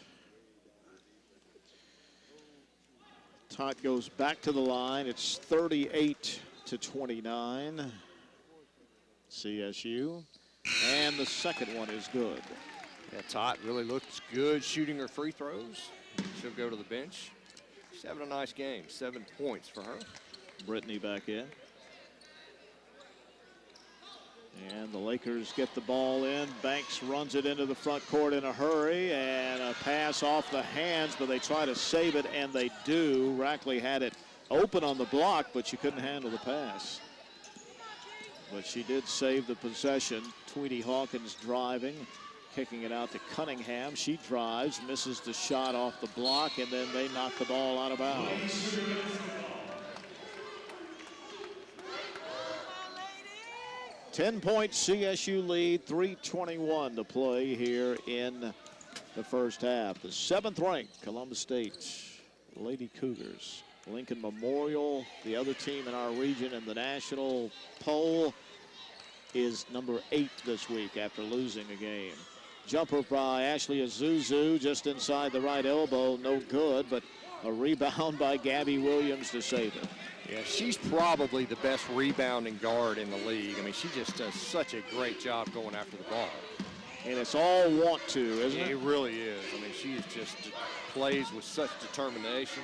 Todd goes back to the line. It's 38-29. CSU. And the second one is good. Yeah, Todd really looks good shooting her free throws. She'll go to the bench. She's having a nice game. 7 points for her. Brittany back in. And the Lakers get the ball in. Banks runs it into the front court in a hurry, and a pass off the hands, but they try to save it, and they do. Rackley had it open on the block, but she couldn't handle the pass. But she did save the possession. Tweety Hawkins driving, kicking it out to Cunningham. She drives, misses the shot off the block, and then they knock the ball out of bounds. Ten-point CSU lead, 3:21 to play here in the first half. The 7th-ranked Columbus State Lady Cougars. Lincoln Memorial, the other team in our region in the national poll, is number 8 this week after losing a game. Jumper by Ashley Azuzu just inside the right elbow, no good, but a rebound by Gabby Williams to save it. Yeah, she's probably the best rebounding guard in the league. I mean, she just does such a great job going after the ball. And it's all want to, isn't it? It really is. I mean, she just plays with such determination.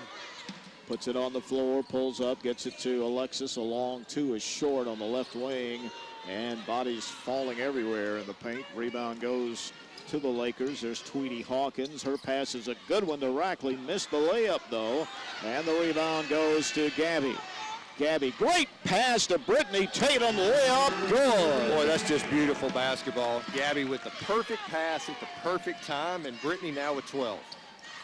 Puts it on the floor, pulls up, gets it to Alexis. A long two is short on the left wing, and bodies falling everywhere in the paint. Rebound goes to the Lakers. There's Tweety Hawkins. Her pass is a good one to Rackley. Missed the layup, though, and the rebound goes to Gabby. Gabby, great pass to Brittany Tatum, layup, good. Boy, that's just beautiful basketball. Gabby with the perfect pass at the perfect time, and Brittany now with 12.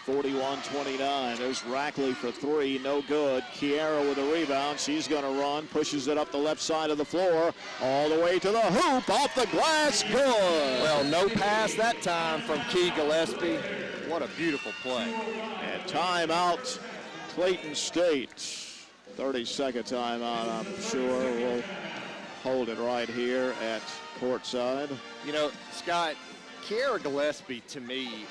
41-29. There's Rackley for three, no good. Kiara with a rebound. She's going to run, pushes it up the left side of the floor, all the way to the hoop, off the glass, good. Well, no pass that time from Key Gillespie. What a beautiful play. And timeout, Clayton State. 30-second timeout, I'm sure. We'll hold it right here at courtside. You know, Scott, Kiara Gillespie, to me,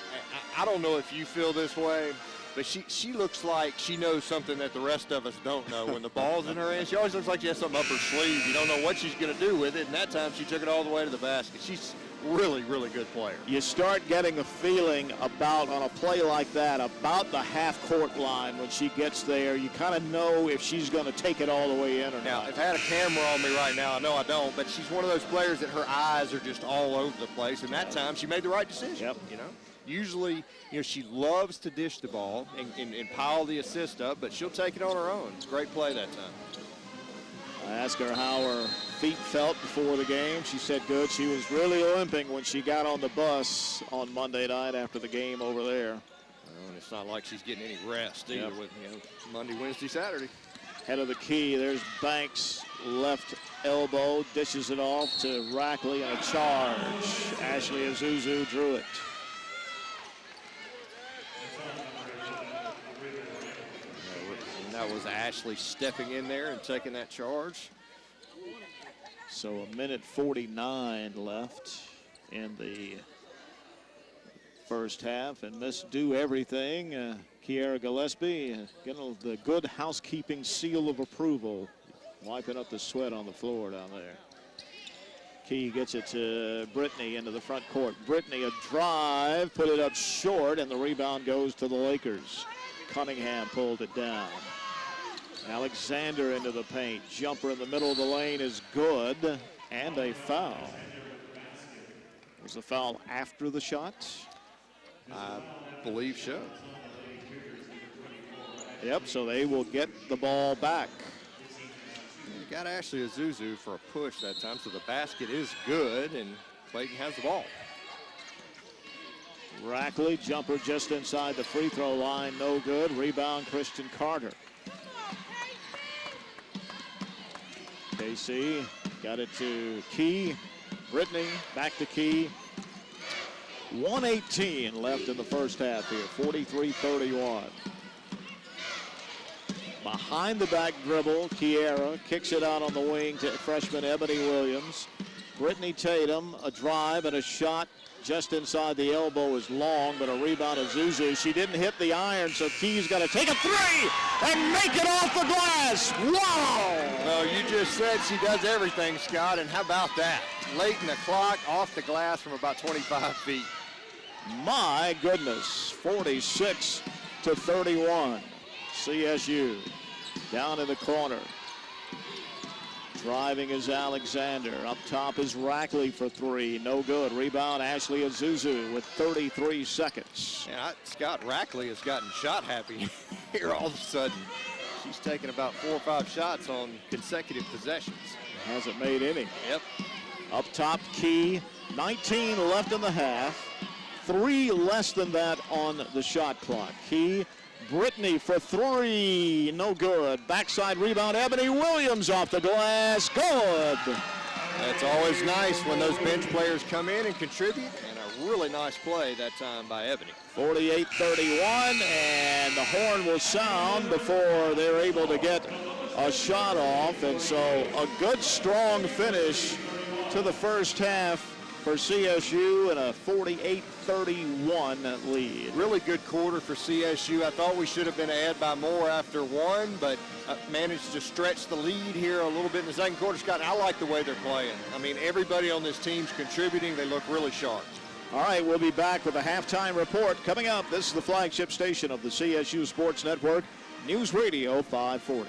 I don't know if you feel this way, but she looks like she knows something that the rest of us don't know. When the ball's in her hand, she always looks like she has something up her sleeve. You don't know what she's going to do with it, and that time she took it all the way to the basket. She's really, really good player. You start getting a feeling about, on a play like that, about the half-court line when she gets there. You kind of know if she's going to take it all the way in or Now, not. if I had a camera on me right now, I know I don't, but she's one of those players that her eyes are just all over the place, and that time she made the right decision. Yep. You know, usually, she loves to dish the ball and pile the assist up, but she'll take it on her own. Great play that time. I asked her how her feet felt before the game. She said good. She was really limping when she got on the bus on Monday night after the game over there. Well, and it's not like she's getting any rest either Yep. with Monday, Wednesday, Saturday. Head of the key. There's Banks, left elbow, dishes it off to Rackley and a charge. Ashley Azuzu drew it. And that was Ashley stepping in there and taking that charge. So 1:49 left in the first half, and Miss Do Everything, Kiara Gillespie, getting the good housekeeping seal of approval, wiping up the sweat on the floor down there. Key gets it to Brittany into the front court. Brittany, a drive, put it up short, and the rebound goes to the Lakers. Cunningham pulled it down. Alexander into the paint. Jumper in the middle of the lane is good, and a foul. Was the foul after the shot? I believe so. Yep, so they will get the ball back. Got Ashley Azuzu for a push that time, so the basket is good, and Clayton has the ball. Rackley, jumper just inside the free throw line, no good. Rebound, Christian Carter. KC got it to Key. Brittany, back to Key. 1:18 left in the first half here, 43-31. Behind the back dribble, Kiera kicks it out on the wing to freshman Ebony Williams. Brittany Tatum, a drive and a shot just inside the elbow is long, but a rebound of Zuzu. She didn't hit the iron, so Key's got to take a three and make it off the glass. Wow! Well, you just said she does everything, Scott, and how about that? Late in the clock, off the glass from about 25 feet. My goodness, 46-31. CSU down in the corner. Driving is Alexander. Up top is Rackley for three. No good. Rebound, Ashley Azuzu with 33 seconds. Yeah, Scott Rackley has gotten shot happy here all of a sudden. She's taken about 4 or 5 shots on consecutive possessions. Hasn't made any. Yep. Up top, Key. 19 left in the half. 3 less than that on the shot clock. Key. Brittany for three, no good. Backside rebound, Ebony Williams off the glass, good. That's always nice when those bench players come in and contribute, and a really nice play that time by Ebony. 48-31, and the horn will sound before they're able to get a shot off, and so a good, strong finish to the first half for CSU and a 48-31 lead. Really good quarter for CSU. I thought we should have been ahead by more after one, but managed to stretch the lead here a little bit in the second quarter. Scott, I like the way they're playing. I mean, everybody on this team's contributing. They look really sharp. All right, we'll be back with a halftime report coming up. This is the flagship station of the CSU Sports Network, News Radio 540.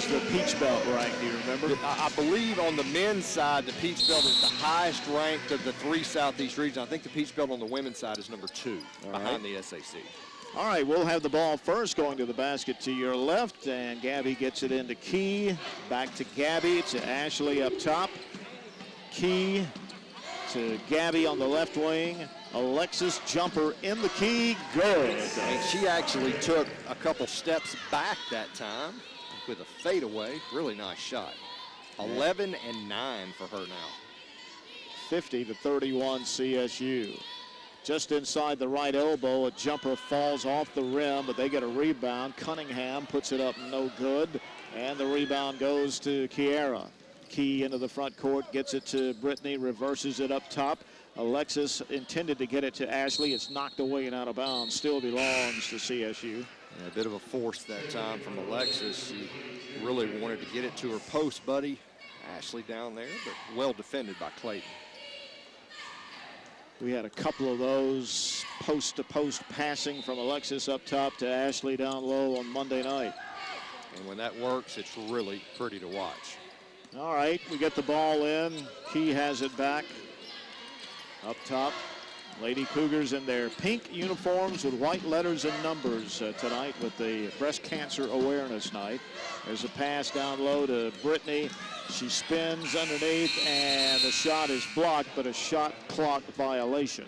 is the Peach Belt ranked, do you remember? I believe on the men's side, the Peach Belt is the highest ranked of the 3 Southeast regions. I think the Peach Belt on the women's side is number 2 behind the SAC. All right, we'll have the ball first, going to the basket to your left, and Gabby gets it into Key. Back to Gabby, to Ashley up top. Key to Gabby on the left wing. Alexis jumper in the key, good. And she actually took a couple steps back that time with a fadeaway. Really nice shot. 11 and 9 for her now. 50-31 CSU. Just inside the right elbow, a jumper falls off the rim, but they get a rebound. Cunningham puts it up, no good. And the rebound goes to Kiera. Key into the front court, gets it to Brittany, reverses it up top. Alexis intended to get it to Ashley. It's knocked away and out of bounds. Still belongs to CSU. Yeah, a bit of a force that time from Alexis. She really wanted to get it to her post buddy, Ashley, down there, but well defended by Clayton. We had a couple of those post-to-post passing from Alexis up top to Ashley down low on Monday night. And when that works, it's really pretty to watch. All right, we get the ball in. Key has it back. Up top, Lady Cougars in their pink uniforms with white letters and numbers tonight with the Breast Cancer Awareness Night. There's a pass down low to Brittany. She spins underneath, and the shot is blocked, but a shot clock violation.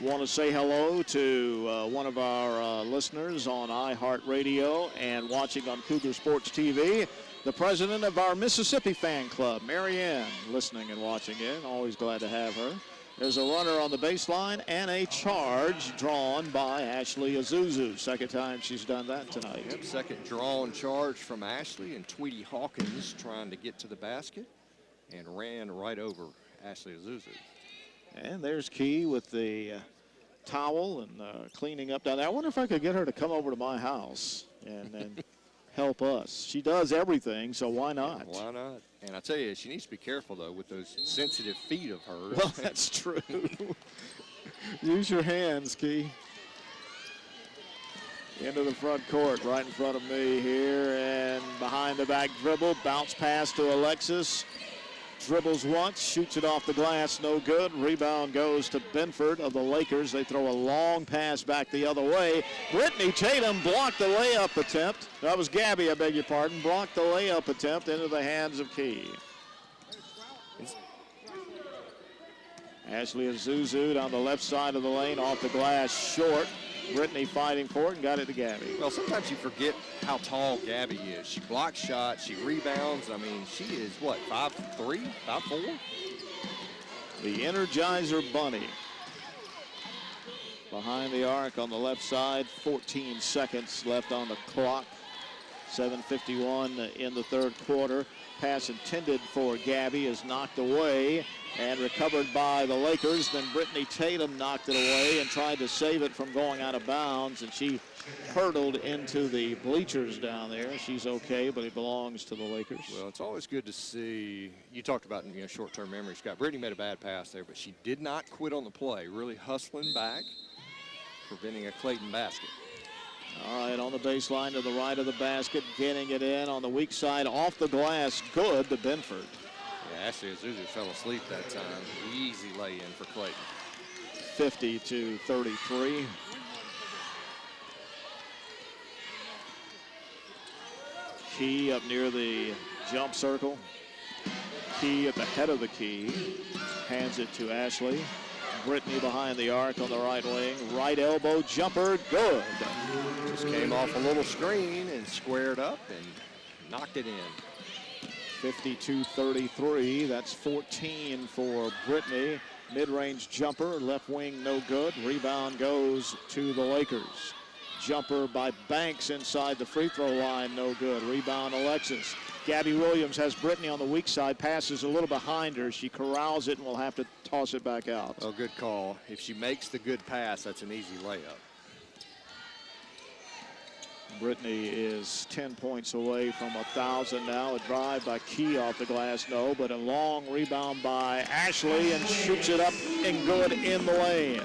Want to say hello to one of our listeners on iHeartRadio and watching on Cougar Sports TV, the president of our Mississippi fan club, Marianne, listening and watching in. Always glad to have her. There's a runner on the baseline and a charge drawn by Ashley Azuzu. Second time she's done that tonight. Yep, second drawn charge from Ashley, and Tweety Hawkins trying to get to the basket and ran right over Ashley Azuzu. And there's Key with the towel and cleaning up down there. I wonder if I could get her to come over to my house and help us. She does everything, so why not? Why not? And I tell you, she needs to be careful, though, with those sensitive feet of hers. Well, that's true. Use your hands, Key. Into the front court, right in front of me here, and behind the back dribble, bounce pass to Alexis. Dribbles once, shoots it off the glass, no good. Rebound goes to Benford of the Lakers. They throw a long pass back the other way. Brittany Tatum blocked the layup attempt. That was Gabby, I beg your pardon. Blocked the layup attempt into the hands of Key. Ashley Azuzu down the left side of the lane, off the glass, short. Brittany fighting for it and got it to Gabby. Well, sometimes you forget how tall Gabby is. She blocks shots, she rebounds. I mean, she is, what, 5'3", 5'4"? The Energizer Bunny. Behind the arc on the left side, 14 seconds left on the clock. 7:51 in the third quarter. Pass intended for Gabby is knocked away and recovered by the Lakers. Then Brittany Tatum knocked it away and tried to save it from going out of bounds, and she hurtled into the bleachers down there. She's okay, but it belongs to the Lakers. Well, it's always good to see. You talked about, short-term memory, Scott. Brittany made a bad pass there, but she did not quit on the play, really hustling back, preventing a Clayton basket. All right, on the baseline to the right of the basket, getting it in on the weak side, off the glass, good to Benford. Yeah, Ashley Azuzu fell asleep that time. Easy lay-in for Clayton. 50-33. Key up near the jump circle. Key at the head of the key. Hands it to Ashley. Brittany behind the arc on the right wing. Right elbow jumper, good. Just came off a little screen and squared up and knocked it in. 52-33. That's 14 for Brittany. Mid-range jumper, left wing, no good. Rebound goes to the Lakers. Jumper by Banks inside the free throw line, no good. Rebound Alexis. Gabby Williams has Brittany on the weak side, passes a little behind her. She corrals it and will have to toss it back out. Oh, good call. If she makes the good pass, that's an easy layup. Brittany is 10 points away from 1,000 now. A drive by Key off the glass, no, but a long rebound by Ashley, and shoots it up and good in the lane.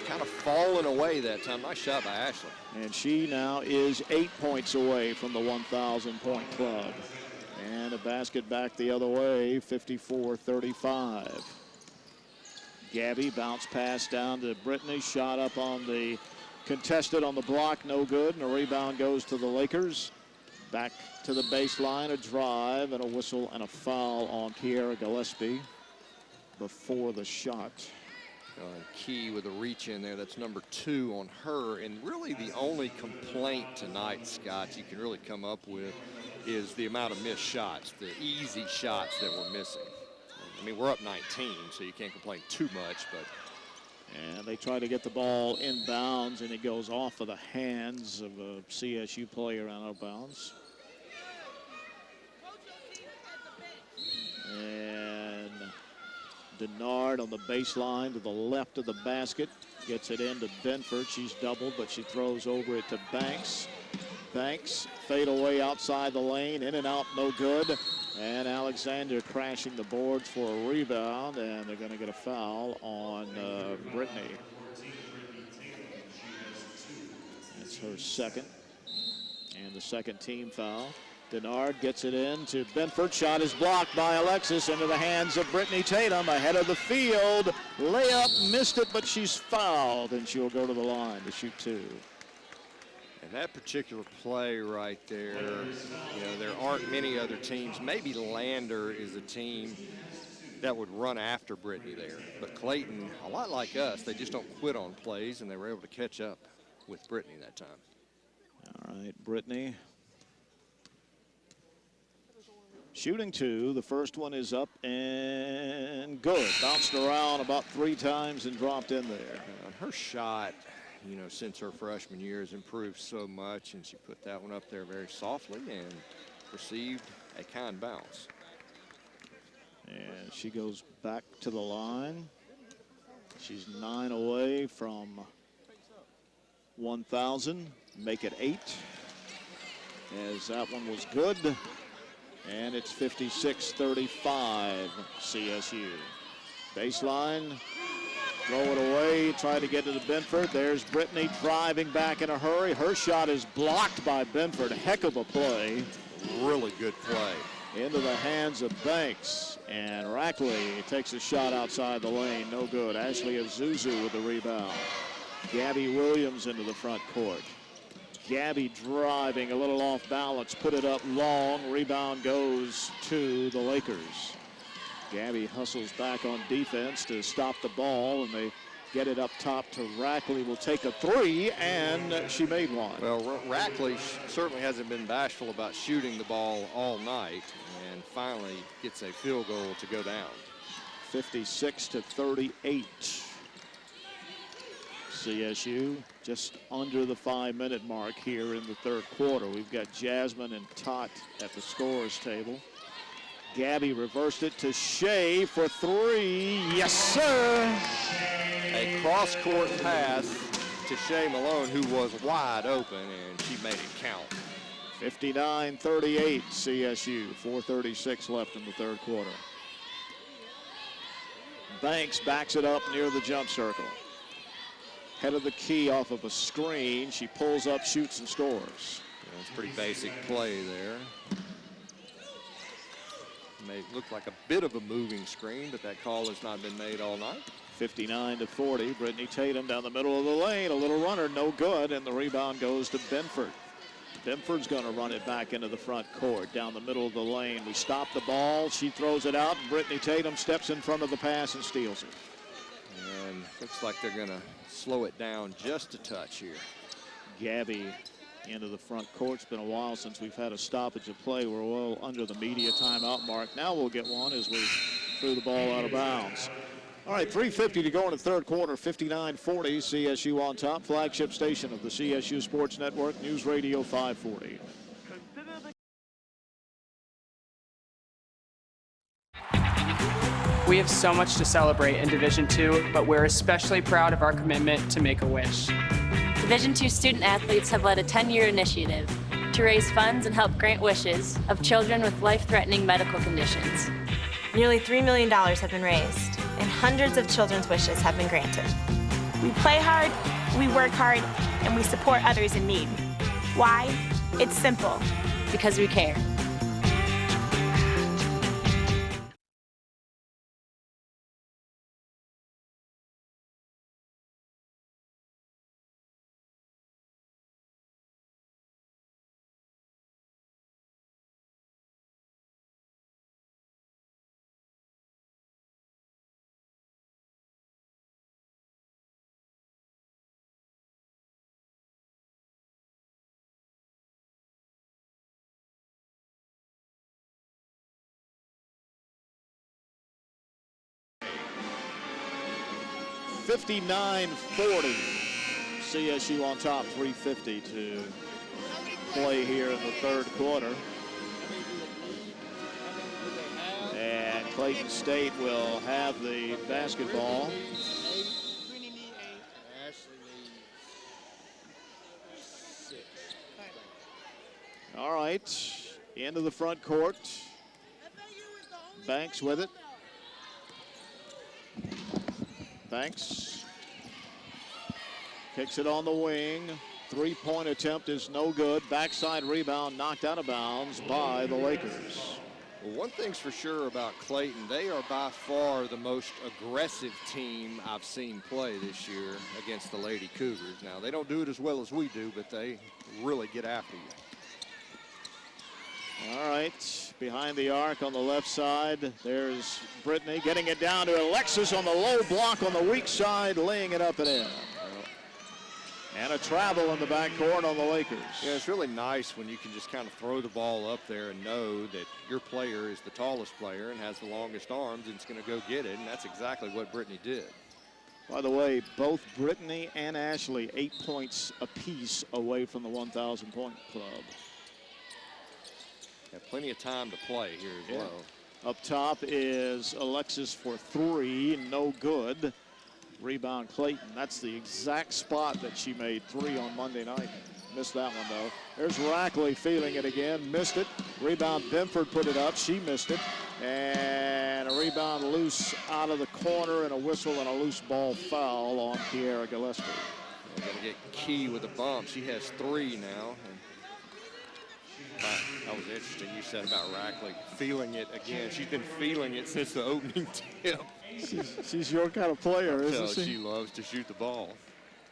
kind of falling away that time. Nice shot by Ashley. And she now is 8 points away from the 1,000-point club. And a basket back the other way, 54-35. Gabby bounce pass down to Brittany. Shot up on the contested on the block, no good. And a rebound goes to the Lakers. Back to the baseline, a drive and a whistle and a foul on Kiera Gillespie before the shot. Key with a reach in there. That's number 2 on her. And really the only complaint tonight, Scott, you can really come up with is the amount of missed shots, the easy shots that we're missing. I mean, we're up 19, so you can't complain too much, but. And they try to get the ball inbounds, and it goes off of the hands of a CSU player out of bounds. And Denard on the baseline to the left of the basket. Gets it into Benford. She's doubled, but she throws over it to Banks. Banks fade away outside the lane. In and out, no good. And Alexander crashing the boards for a rebound. And they're going to get a foul on Brittany. That's her second. And the second team foul. Denard gets it in to Benford. Shot is blocked by Alexis into the hands of Brittany Tatum. Ahead of the field. Layup, missed it, but she's fouled. And she'll go to the line to shoot 2. And that particular play right there, you know, there aren't many other teams. Maybe Lander is a team that would run after Brittany there. But Clayton, a lot like us, they just don't quit on plays, and they were able to catch up with Brittany that time. All right, Brittany. Shooting 2, the first one is up and good. Bounced around about 3 times and dropped in there. And her shot, you know, since her freshman year has improved so much, and she put that one up there very softly and received a kind bounce. And she goes back to the line. She's 9 away from 1,000. Make it 8. As that one was good. And it's 56-35 CSU. Baseline, throw it away, try to get to the Benford. There's Brittany driving back in a hurry. Her shot is blocked by Benford. Heck of a play. Really good play. Into the hands of Banks. And Rackley takes a shot outside the lane. No good. Ashley Azuzu with the rebound. Gabby Williams into the front court. Gabby driving a little off balance, put it up long. Rebound goes to the Lakers. Gabby hustles back on defense to stop the ball, and they get it up top to Rackley. Will take a 3, and she made one. Well, Rackley certainly hasn't been bashful about shooting the ball all night, and finally gets a field goal to go down. 56-38. CSU just under the 5-minute mark here in the third quarter. We've got Jasmine and Tot at the scorer's table. Gabby reversed it to Shea for 3. Yes, sir. A cross-court pass to Shea Malone, who was wide open, and she made it count. 59-38 CSU. 4:36 left in the third quarter. Banks backs it up near the jump circle. Head of the key off of a screen. She pulls up, shoots, and scores. Yeah, it's a pretty basic play there. May look like a bit of a moving screen, but that call has not been made all night. 59-40. Brittany Tatum down the middle of the lane. A little runner, no good, and the rebound goes to Benford. Benford's going to run it back into the front court down the middle of the lane. We stop the ball. She throws it out, and Brittany Tatum steps in front of the pass and steals it. And looks like they're going to slow it down just a touch here. Gabby into the front court. It's been a while since we've had a stoppage of play. We're well under the media timeout mark. Now we'll get one as we threw the ball out of bounds. All right, 3:50 to go in the third quarter. 59-40, CSU on top. Flagship station of the CSU Sports Network, News Radio 540. We have so much to celebrate in Division II, but we're especially proud of our commitment to Make-A-Wish. Division II student athletes have led a 10-year initiative to raise funds and help grant wishes of children with life-threatening medical conditions. Nearly $3 million have been raised, and hundreds of children's wishes have been granted. We play hard, we work hard, and we support others in need. Why? It's simple. Because we care. $59-40. CSU on top, 3:50 to play here in the third quarter. And Clayton State will have the basketball. All right, into the front court. Banks with it. Banks kicks it on the wing. Three-point attempt is no good. Backside rebound knocked out of bounds by the Lakers. Well, one thing's for sure about Clayton, they are by far the most aggressive team I've seen play this year against the Lady Cougars. Now, they don't do it as well as we do, but they really get after you. All right, behind the arc on the left side, there's Brittany getting it down to Alexis on the low block on the weak side, laying it up and in. And a travel in the backcourt on the Lakers. Yeah, it's really nice when you can just kind of throw the ball up there and know that your player is the tallest player and has the longest arms and is going to go get it, and that's exactly what Brittany did. By the way, both Brittany and Ashley 8 points apiece away from the 1,000-point club. Have plenty of time to play here as well. Up top is Alexis for three, no good. Rebound Clayton. That's the exact spot that she made three on Monday night. Missed that one though. There's Rackley feeling it again, missed it. Rebound Benford put it up, she missed it. And a rebound loose out of the corner and a whistle and a loose ball foul on Kiera Gillespie. We're gonna get Key with a bump. She has three now. That was interesting you said about Rackley feeling it again. She's been feeling it since the opening tip. She's your kind of player, isn't she? She loves to shoot the ball.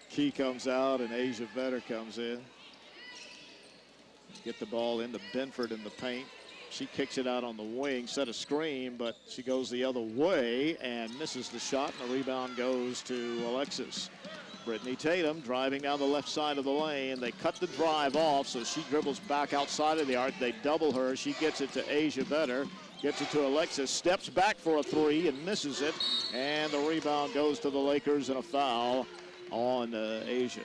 Key comes out and Asia Vetter comes in. Get the ball into Benford in the paint. She kicks it out on the wing, set a screen, but she goes the other way and misses the shot, and the rebound goes to Alexis. Brittany Tatum driving down the left side of the lane. They cut the drive off, so she dribbles back outside of the arc. They double her. She gets it to Asia Vetter, gets it to Alexis, steps back for a three and misses it. And the rebound goes to the Lakers and a foul on Asia.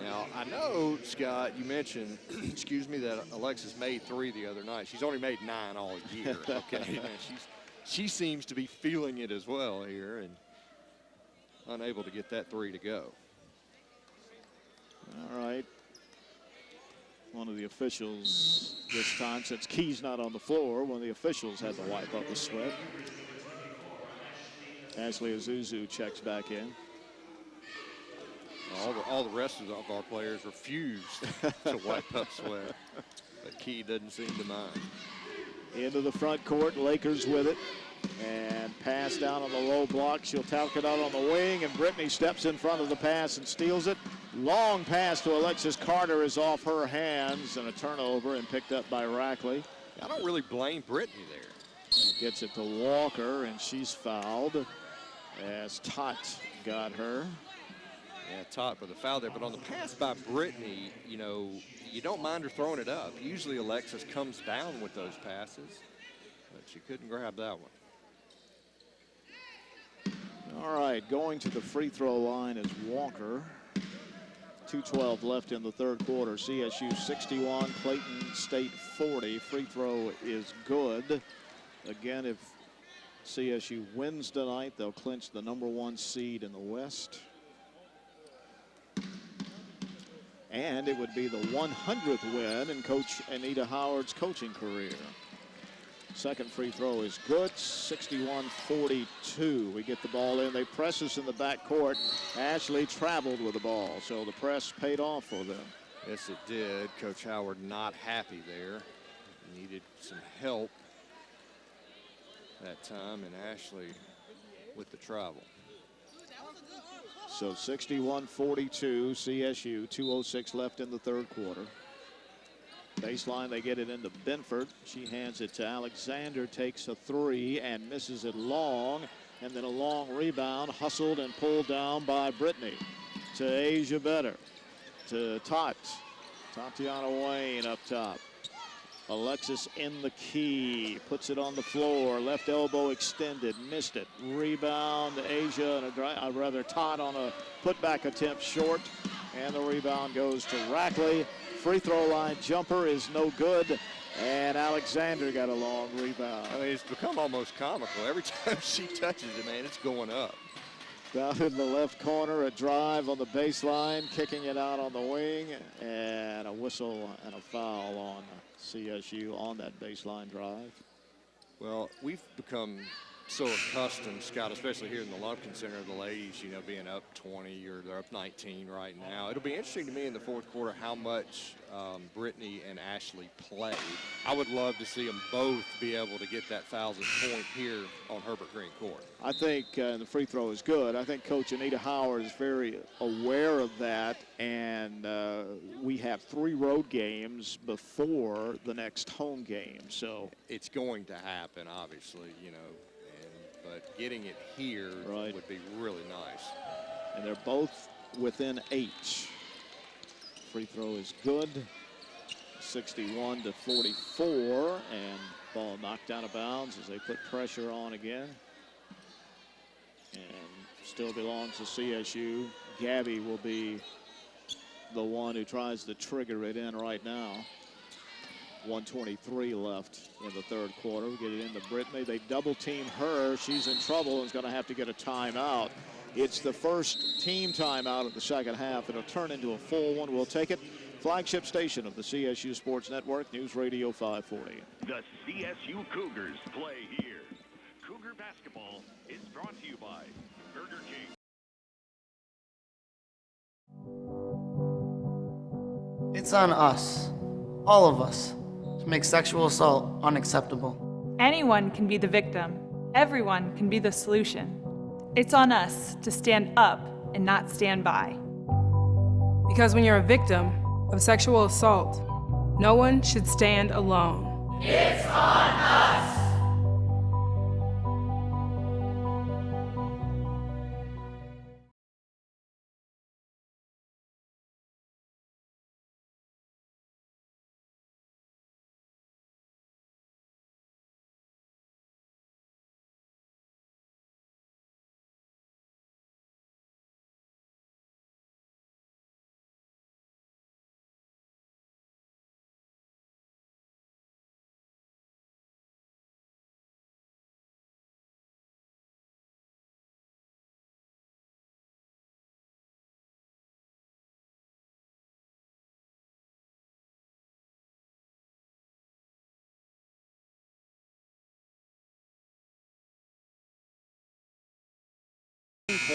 Now, I know, Scott, you mentioned, excuse me, that Alexis made three the other night. She's only made 9 all year, okay? She seems to be feeling it as well here and unable to get that three to go. All right. One of the officials this time, since Key's not on the floor, one of the officials had to wipe up the sweat. Ashley Azuzu checks back in. All the rest of our players refused to wipe up sweat, but Key doesn't seem to mind. Into the front court, Lakers with it. And pass down on the low block. She'll talk it out on the wing, and Brittany steps in front of the pass and steals it. Long pass to Alexis Carter is off her hands, and a turnover and picked up by Rackley. I don't really blame Brittany there. Gets it to Walker, and she's fouled as Tot got her. Yeah, Tot with a foul there, but on the pass by Brittany, you know, you don't mind her throwing it up. Usually Alexis comes down with those passes, but she couldn't grab that one. All right, going to the free throw line is Walker. 2:12 left in the third quarter. CSU 61, Clayton State 40. Free throw is good. Again, if CSU wins tonight, they'll clinch the #1 seed in the West. And it would be the 100th win in Coach Anita Howard's coaching career. Second free throw is good. 61-42. We get the ball in. They press us in the backcourt. Ashley traveled with the ball, so the press paid off for them. Yes, it did. Coach Howard not happy there. Needed some help that time, and Ashley with the travel. So 61-42, CSU, 2:06 left in the third quarter. Baseline, they get it into Benford. She hands it to Alexander, takes a three and misses it long. And then a long rebound, hustled and pulled down by Brittany. To Asia Better, to Tatiana Wayne up top. Alexis in the key, puts it on the floor, left elbow extended, missed it. Rebound, Asia, and Todd on a putback attempt short. And the rebound goes to Rackley. Free throw line jumper is no good, and Alexander got a long rebound. I mean, it's become almost comical. Every time she touches it, man, it's going up. Down in the left corner, a drive on the baseline, kicking it out on the wing, and a whistle and a foul on CSU on that baseline drive. Well, we've become so accustomed, Scott, especially here in the Lumpkin Center, of the ladies, you know, being up 20 or they're up 19 right now. It'll be interesting to me in the fourth quarter how much Brittany and Ashley play. I would love to see them both be able to get that 1,000th point here on Herbert Green Court. I think the free throw is good. I think Coach Anita Howard is very aware of that, and we have 3 road games before the next home game. So it's going to happen, obviously, you know. But getting it here would be really nice. And they're both within 8. Free throw is good. 61-44, and ball knocked out of bounds as they put pressure on again. And still belongs to CSU. Gabby will be the one who tries to trigger it in right now. 1:23 left in the third quarter. We get it into Brittany. They double team her. She's in trouble and is going to have to get a timeout. It's the first team timeout of the second half. It'll turn into a full one. We'll take it. Flagship station of the CSU Sports Network, News Radio 540. The CSU Cougars play here. Cougar basketball is brought to you by Burger King. It's on us, all of us, to make sexual assault unacceptable. Anyone can be the victim. Everyone can be the solution. It's on us to stand up and not stand by. Because when you're a victim of sexual assault, no one should stand alone. It's on us.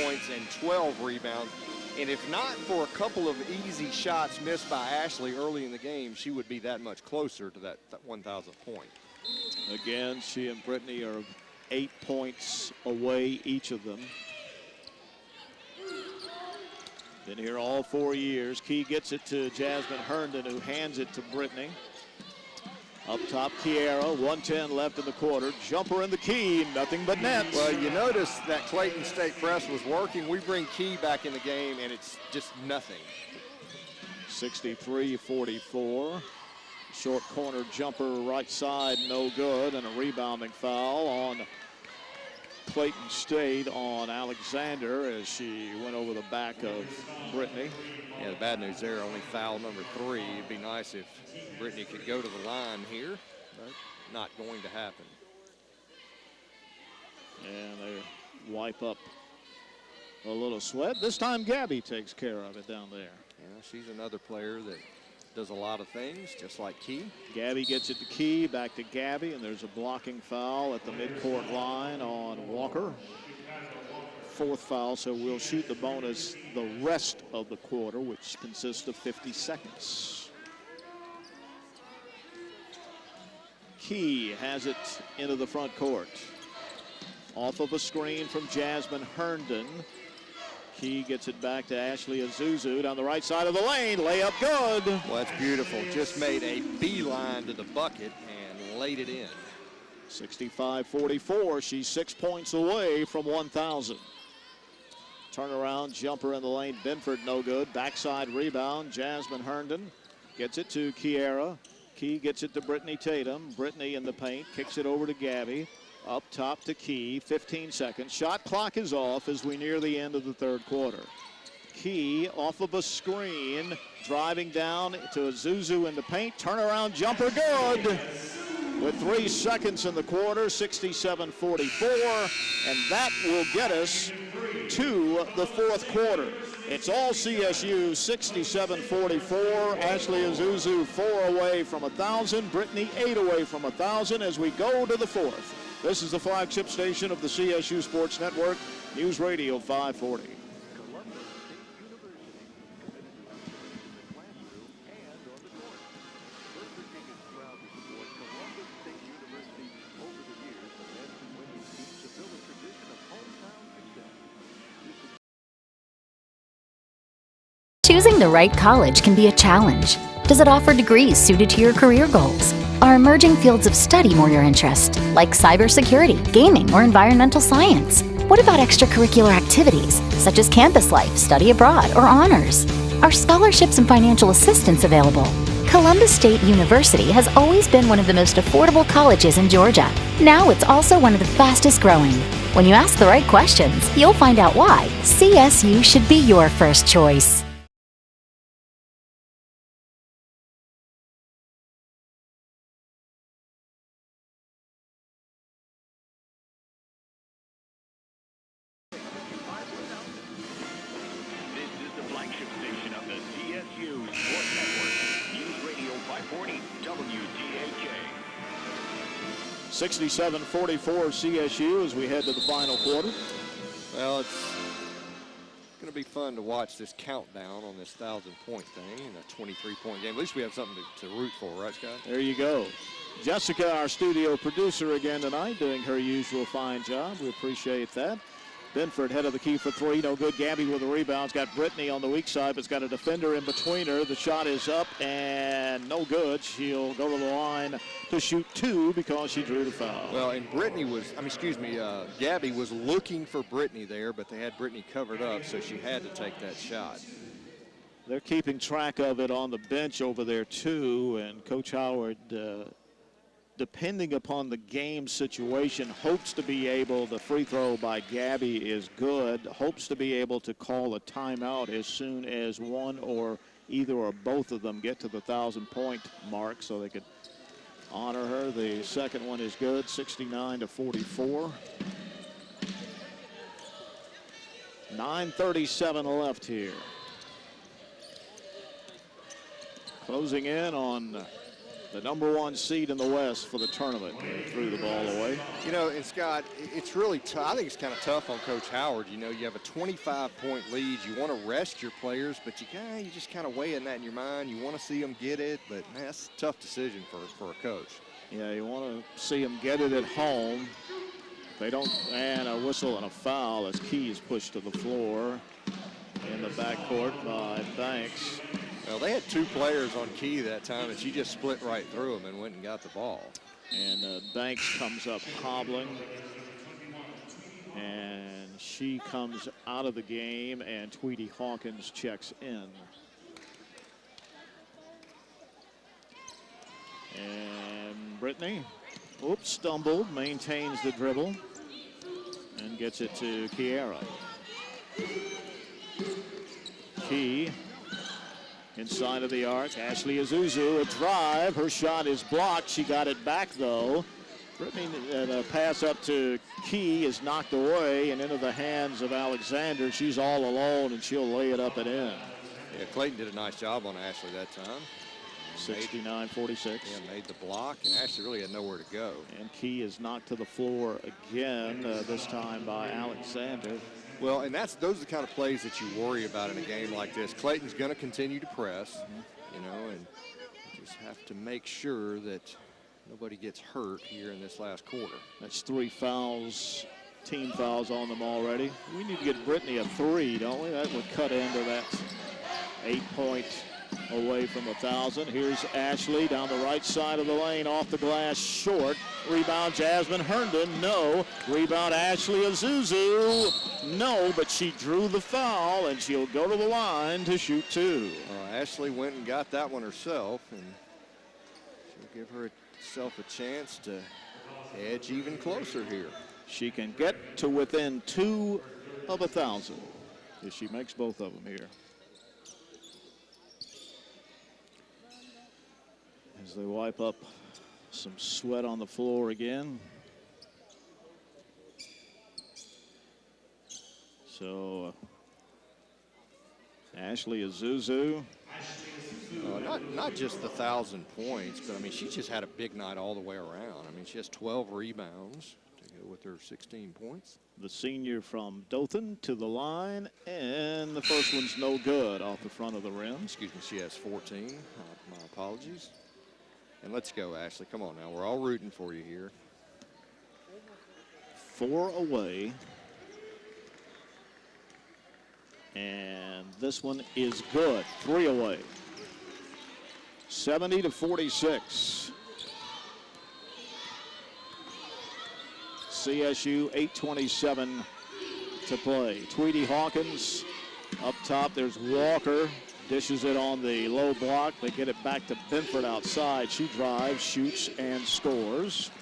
Points and 12 rebounds, and if not for a couple of easy shots missed by Ashley early in the game, she would be that much closer to that 1,000th point. Again, she and Brittany are 8 points away, each of them. Been here all 4 years. Key gets it to Jasmine Herndon, who hands it to Brittany. Up top, Kiera, 1:10 left in the quarter. Jumper in the key, nothing but net. Well, you notice that Clayton State press was working. We bring Key back in the game, and it's just nothing. 63-44. Short corner jumper right side, no good, and a rebounding foul on Clayton State on Alexander as she went over the back of Brittany. Yeah, the bad news there, only foul number 3. It'd be nice if Brittany could go to the line here, but not going to happen. And they wipe up a little sweat. This time Gabby takes care of it down there. Yeah, she's another player that does a lot of things, just like Key. Gabby gets it to Key, back to Gabby, and there's a blocking foul at the midcourt line on Walker. 4th foul, so we'll shoot the bonus the rest of the quarter, which consists of 50 seconds. Key has it into the front court. Off of a screen from Jasmine Herndon. Key gets it back to Ashley Azuzu down the right side of the lane. Layup good. Well, that's beautiful. Just made a beeline to the bucket and laid it in. 65-44. She's 6 points away from 1,000. Turnaround jumper in the lane. Benford no good. Backside rebound. Jasmine Herndon gets it to Kiera. Key gets it to Brittany Tatum. Brittany in the paint. Kicks it over to Gabby. Up top to Key. 15 seconds. Shot clock is off as we near the end of the 3rd quarter. Key off of a screen. Driving down to Azuzu in the paint. Turnaround jumper good. With 3 seconds in the quarter, 67-44, and that will get us to the 4th quarter. It's all CSU, 67-44. Ashley Azuzu 4 away from 1,000. Brittany 8 away from 1,000 as we go to the 4th. This is the flagship station of the CSU Sports Network, News Radio 540. Choosing the right college can be a challenge. Does it offer degrees suited to your career goals? Are emerging fields of study more your interest, like cybersecurity, gaming, or environmental science? What about extracurricular activities, such as campus life, study abroad, or honors? Are scholarships and financial assistance available? Columbus State University has always been one of the most affordable colleges in Georgia. Now it's also one of the fastest growing. When you ask the right questions, you'll find out why CSU should be your first choice. Sports Network, News Radio 540, WTAK. 67-44 CSU as we head to the final quarter. Well, it's going to be fun to watch this countdown on this 1,000-point thing in a 23-point game. At least we have something to root for, right, Scott? There you go. Jessica, our studio producer again tonight, doing her usual fine job. We appreciate that. Benford head of the key for 3, no good. Gabby with the rebounds. Got Brittany on the weak side, but's got a defender in between her. The shot is up and no good. She'll go to the line to shoot 2 because she drew the foul. Well, and Gabby was looking for Brittany there, but they had Brittany covered up, so she had to take that shot. They're keeping track of it on the bench over there too, and Coach Howard, depending upon the game situation, hopes to be able, the free throw by Gabby is good, hopes to be able to call a timeout as soon as one or either or both of them get to the 1,000-point mark so they could honor her. The second one is good, 69-44. 9:37 left here. Closing in on the #1 seed in the West for the tournament. They threw the ball away. You know, and Scott, it's really tough. I think it's kind of tough on Coach Howard. You know, you have a 25-point lead. You want to rest your players, but you just kind of weighing that in your mind. You want to see them get it, but man, that's a tough decision for a coach. Yeah, you want to see them get it at home. They don't, and a whistle and a foul as Key is pushed to the floor in the backcourt by Banks. Well, they had 2 players on Key that time, and she just split right through them and went and got the ball. And Banks comes up hobbling. And she comes out of the game, and Tweety Hawkins checks in. And Brittany, stumbled, maintains the dribble, and gets it to Kiera. Key. Inside of the arc, Ashley Azuzu, a drive. Her shot is blocked. She got it back, though. Brittany, the pass up to Key is knocked away and into the hands of Alexander. She's all alone, and she'll lay it up and in. Yeah, Clayton did a nice job on Ashley that time. 69-46. Yeah, made the block, and Ashley really had nowhere to go. And Key is knocked to the floor again, this time by Alexander. Well, and those are the kind of plays that you worry about in a game like this. Clayton's going to continue to press, you know, and you just have to make sure that nobody gets hurt here in this last quarter. That's 3 fouls, team fouls on them already. We need to get Brittany a 3, don't we? That would cut into that 8-point away from 1,000. Here's Ashley down the right side of the lane, off the glass, short. Rebound, Jasmine Herndon, no. Rebound, Ashley Azuzu, no, but she drew the foul, and she'll go to the line to shoot 2. Ashley went and got that one herself, and she'll give herself a chance to edge even closer here. She can get to within 2 of 1,000 if she makes both of them here. As they wipe up some sweat on the floor again. So Ashley Azuzu. Not just the 1,000 points, but I mean, she just had a big night all the way around. I mean, she has 12 rebounds to go with her 16 points. The senior from Dothan to the line, and the first one's no good off the front of the rim. Excuse me, she has 14. My apologies. And let's go, Ashley. Come on now. We're all rooting for you here. 4 away. And this one is good. 3 away. 70-46. CSU 8:27 to play. Tweety Hawkins up top. There's Walker. Dishes it on the low block. They get it back to Benford outside. She drives, shoots, and scores.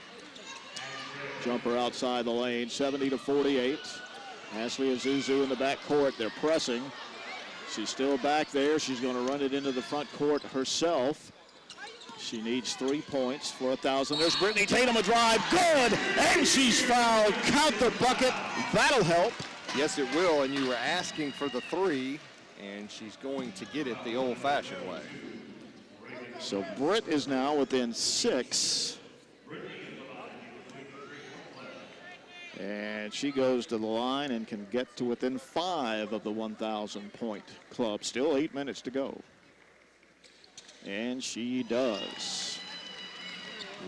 Jumper outside the lane, 70-48. Ashley Azuzu in the back court. They're pressing. She's still back there. She's going to run it into the front court herself. She needs 3 points for 1,000. There's Brittany Tatum, a drive, good, and she's fouled. Count the bucket. That'll help. Yes, it will, and you were asking for the 3. And she's going to get it the old-fashioned way. So Britt is now within 6. And she goes to the line and can get to within 5 of the 1,000-point club. Still 8 minutes to go. And she does.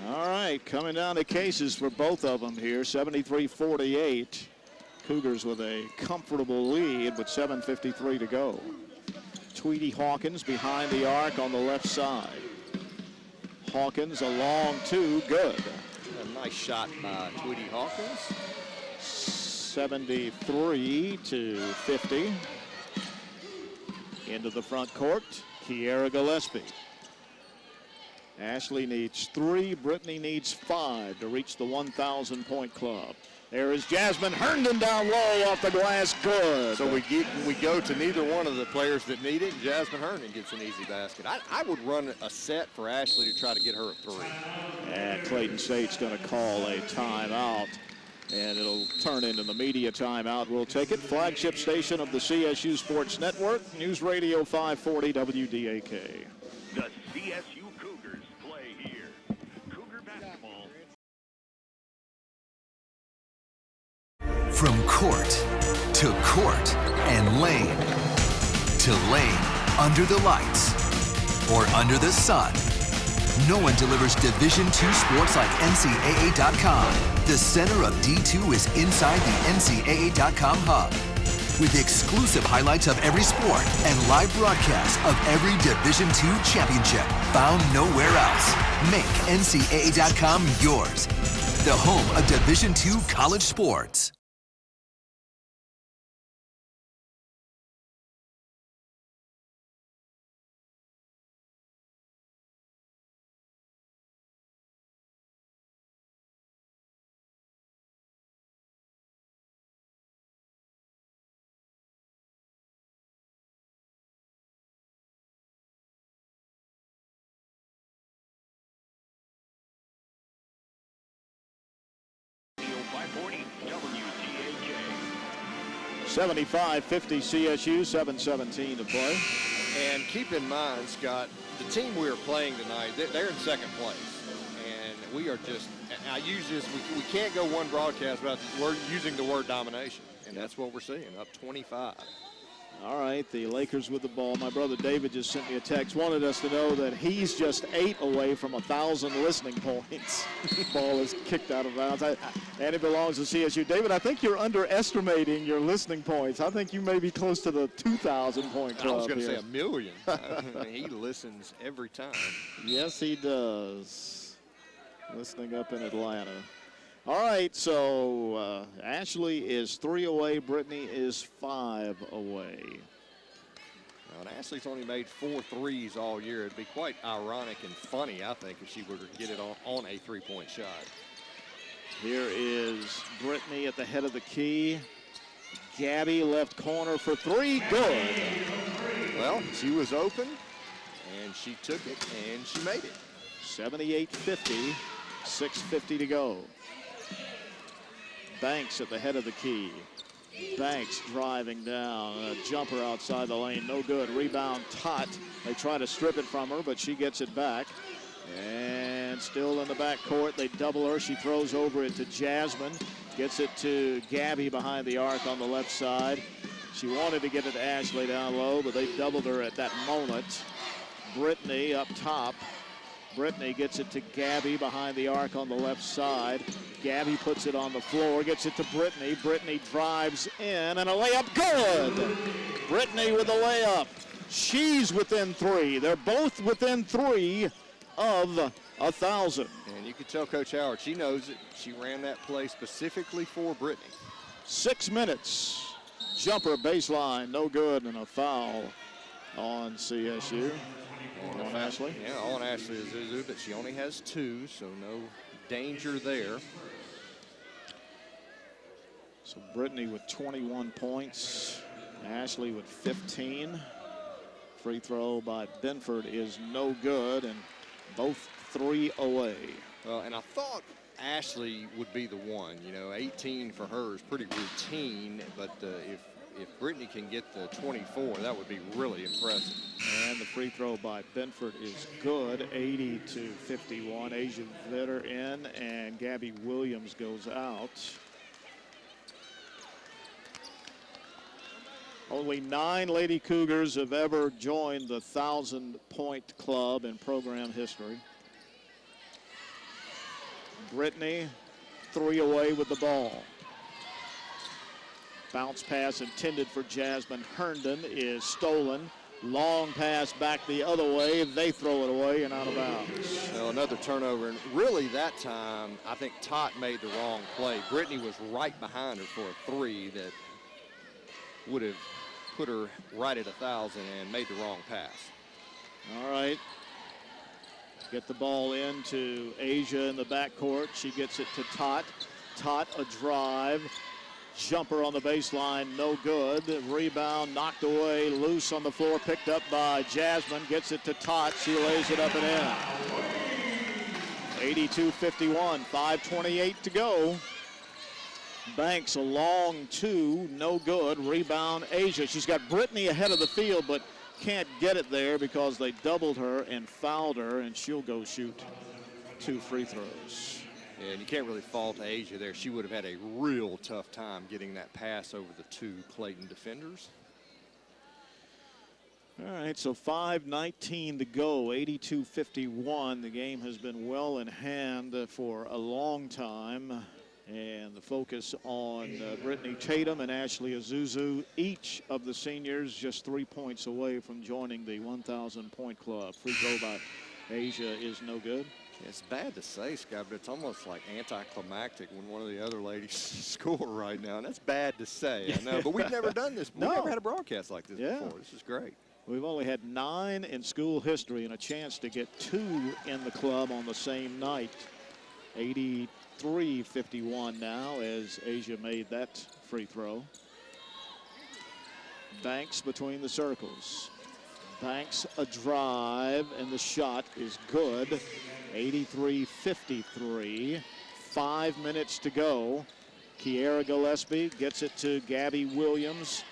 All right, coming down to cases for both of them here, 73-48. Cougars with a comfortable lead with 7:53 to go. Tweety Hawkins behind the arc on the left side. Hawkins a long 2, good. A nice shot by Tweety Hawkins. 73-50. Into the front court, Kiera Gillespie. Ashley needs 3, Brittany needs 5 to reach the 1,000-point club. There is Jasmine Herndon down low off the glass, good. So we go to neither one of the players that need it, and Jasmine Herndon gets an easy basket. I would run a set for Ashley to try to get her a 3. And Clayton State's going to call a timeout, and it'll turn into the media timeout. We'll take it. Flagship station of the CSU Sports Network, News Radio 540 WDAK. The CSU Cougars play here. Cougar basketball. From court to court and lane to lane, under the lights or under the sun, no one delivers Division II sports like NCAA.com. The center of D2 is inside the NCAA.com hub with exclusive highlights of every sport and live broadcasts of every Division II championship found nowhere else. Make NCAA.com yours, the home of Division II college sports. WTAK. 75-50 CSU, 7:17 to play. And keep in mind, Scott, the team we are playing tonight, they're in second place. And we are just, I use this, we can't go one broadcast without using the word domination. And that's what we're seeing, up 25. All right, the Lakers with the ball. My brother David just sent me a text, wanted us to know that he's just 8 away from 1,000 listening points. Ball is kicked out of bounds, and it belongs to CSU. David, I think you're underestimating your listening points. I think you may be close to the 2,000 point club. I was going to here. say 1 million. He listens every time. Yes, he does. Listening up in Atlanta. All right, so Ashley is 3 away. Brittany is 5 away. Now, and Ashley's only made 4 threes all year. It'd be quite ironic and funny, I think, if she were to get it on a three-point shot. Here is Brittany at the head of the key. Gabby left corner for 3. Good. Well, she was open, and she took it, and she made it. 78-50, 6:50 to go. Banks at the head of the key. Banks driving down. A jumper outside the lane. No good. Rebound, Tot. They try to strip it from her, but she gets it back. And still in the backcourt. They double her. She throws over it to Jasmine. Gets it to Gabby behind the arc on the left side. She wanted to get it to Ashley down low, but they doubled her at that moment. Brittany up top. Brittany gets it to Gabby behind the arc on the left side. Gabby puts it on the floor, gets it to Brittany. Brittany drives in, and a layup good. Brittany with a layup. She's within 3. They're both within 3 of 1,000. And you can tell Coach Howard, she knows it. She ran that play specifically for Brittany. 6 minutes. Jumper baseline, no good, and a foul on CSU. On Ashley? Yeah, on Ashley Azuzu, but she only has 2, so no danger there. So Brittany with 21 points, Ashley with 15. Free throw by Benford is no good, and both 3 away. Well, and I thought Ashley would be the one. You know, 18 for her is pretty routine, but if Brittany can get the 24, that would be really impressive. And the free throw by Benford is good, 80-51. Asia Vitter in, and Gabby Williams goes out. Only 9 Lady Cougars have ever joined the 1,000-point club in program history. Brittany, 3 away with the ball. Bounce pass intended for Jasmine Herndon is stolen. Long pass back the other way. They throw it away and out of bounds. Well, another turnover. And really that time, I think Tot made the wrong play. Brittany was right behind her for a 3 that would have put her right at 1,000 and made the wrong pass. All right. Get the ball into Asia in the backcourt. She gets it to Tot. Tot a drive. Jumper on the baseline, no good. Rebound knocked away, loose on the floor, picked up by Jasmine. Gets it to Tot. She lays it up and in. 82-51, 5:28 to go. Banks a long 2, no good. Rebound, Asia. She's got Brittany ahead of the field, but can't get it there because they doubled her and fouled her, and she'll go shoot 2 free throws. And you can't really fault Asia there. She would have had a real tough time getting that pass over the 2 Clayton defenders. All right, so 5:19 to go, 82-51. The game has been well in hand for a long time. And the focus on Brittany Tatum and Ashley Azuzu, each of the seniors just 3 points away from joining the 1,000-point club. Free throw by Asia is no good. It's bad to say, Scott, but it's almost like anticlimactic when one of the other ladies score right now. And that's bad to say, I know. But we've never done this. We've never had a broadcast like this before. This is great. We've only had 9 in school history and a chance to get 2 in the club on the same night. 83-51 now as Asia made that free throw. Banks between the circles. Banks a drive, and the shot is good. 83-53. 5 minutes to go. Kiera Gillespie gets it to Gabby Williams.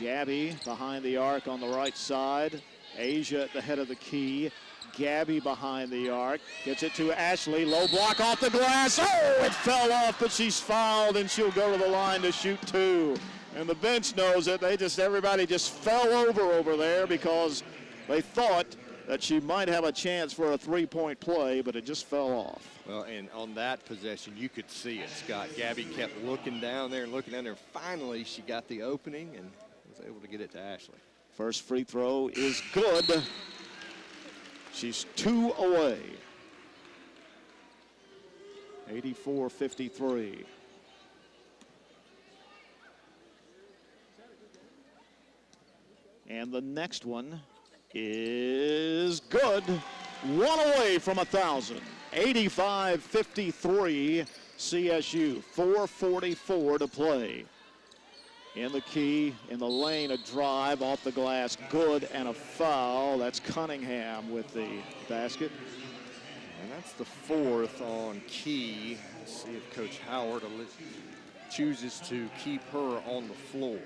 Gabby behind the arc on the right side. Asia at the head of the key. Gabby behind the arc. Gets it to Ashley. Low block off the glass. Oh, it fell off, but she's fouled, and she'll go to the line to shoot 2. And the bench knows it. Everybody just fell over there because they thought that she might have a chance for a 3-point play, but it just fell off. Well, and on that possession, you could see it, Scott. Gabby kept looking down there and looking down there. Finally, she got the opening and was able to get it to Ashley. First free throw is good. She's 2 away. 84-53. And the next one is good. 1 away from 1,000. 85-53 CSU. 4:44 to play. In the key, in the lane, a drive off the glass, good, and a foul. That's Cunningham with the basket. And that's the 4th on Key. Let's see if Coach Howard chooses to keep her on the floor.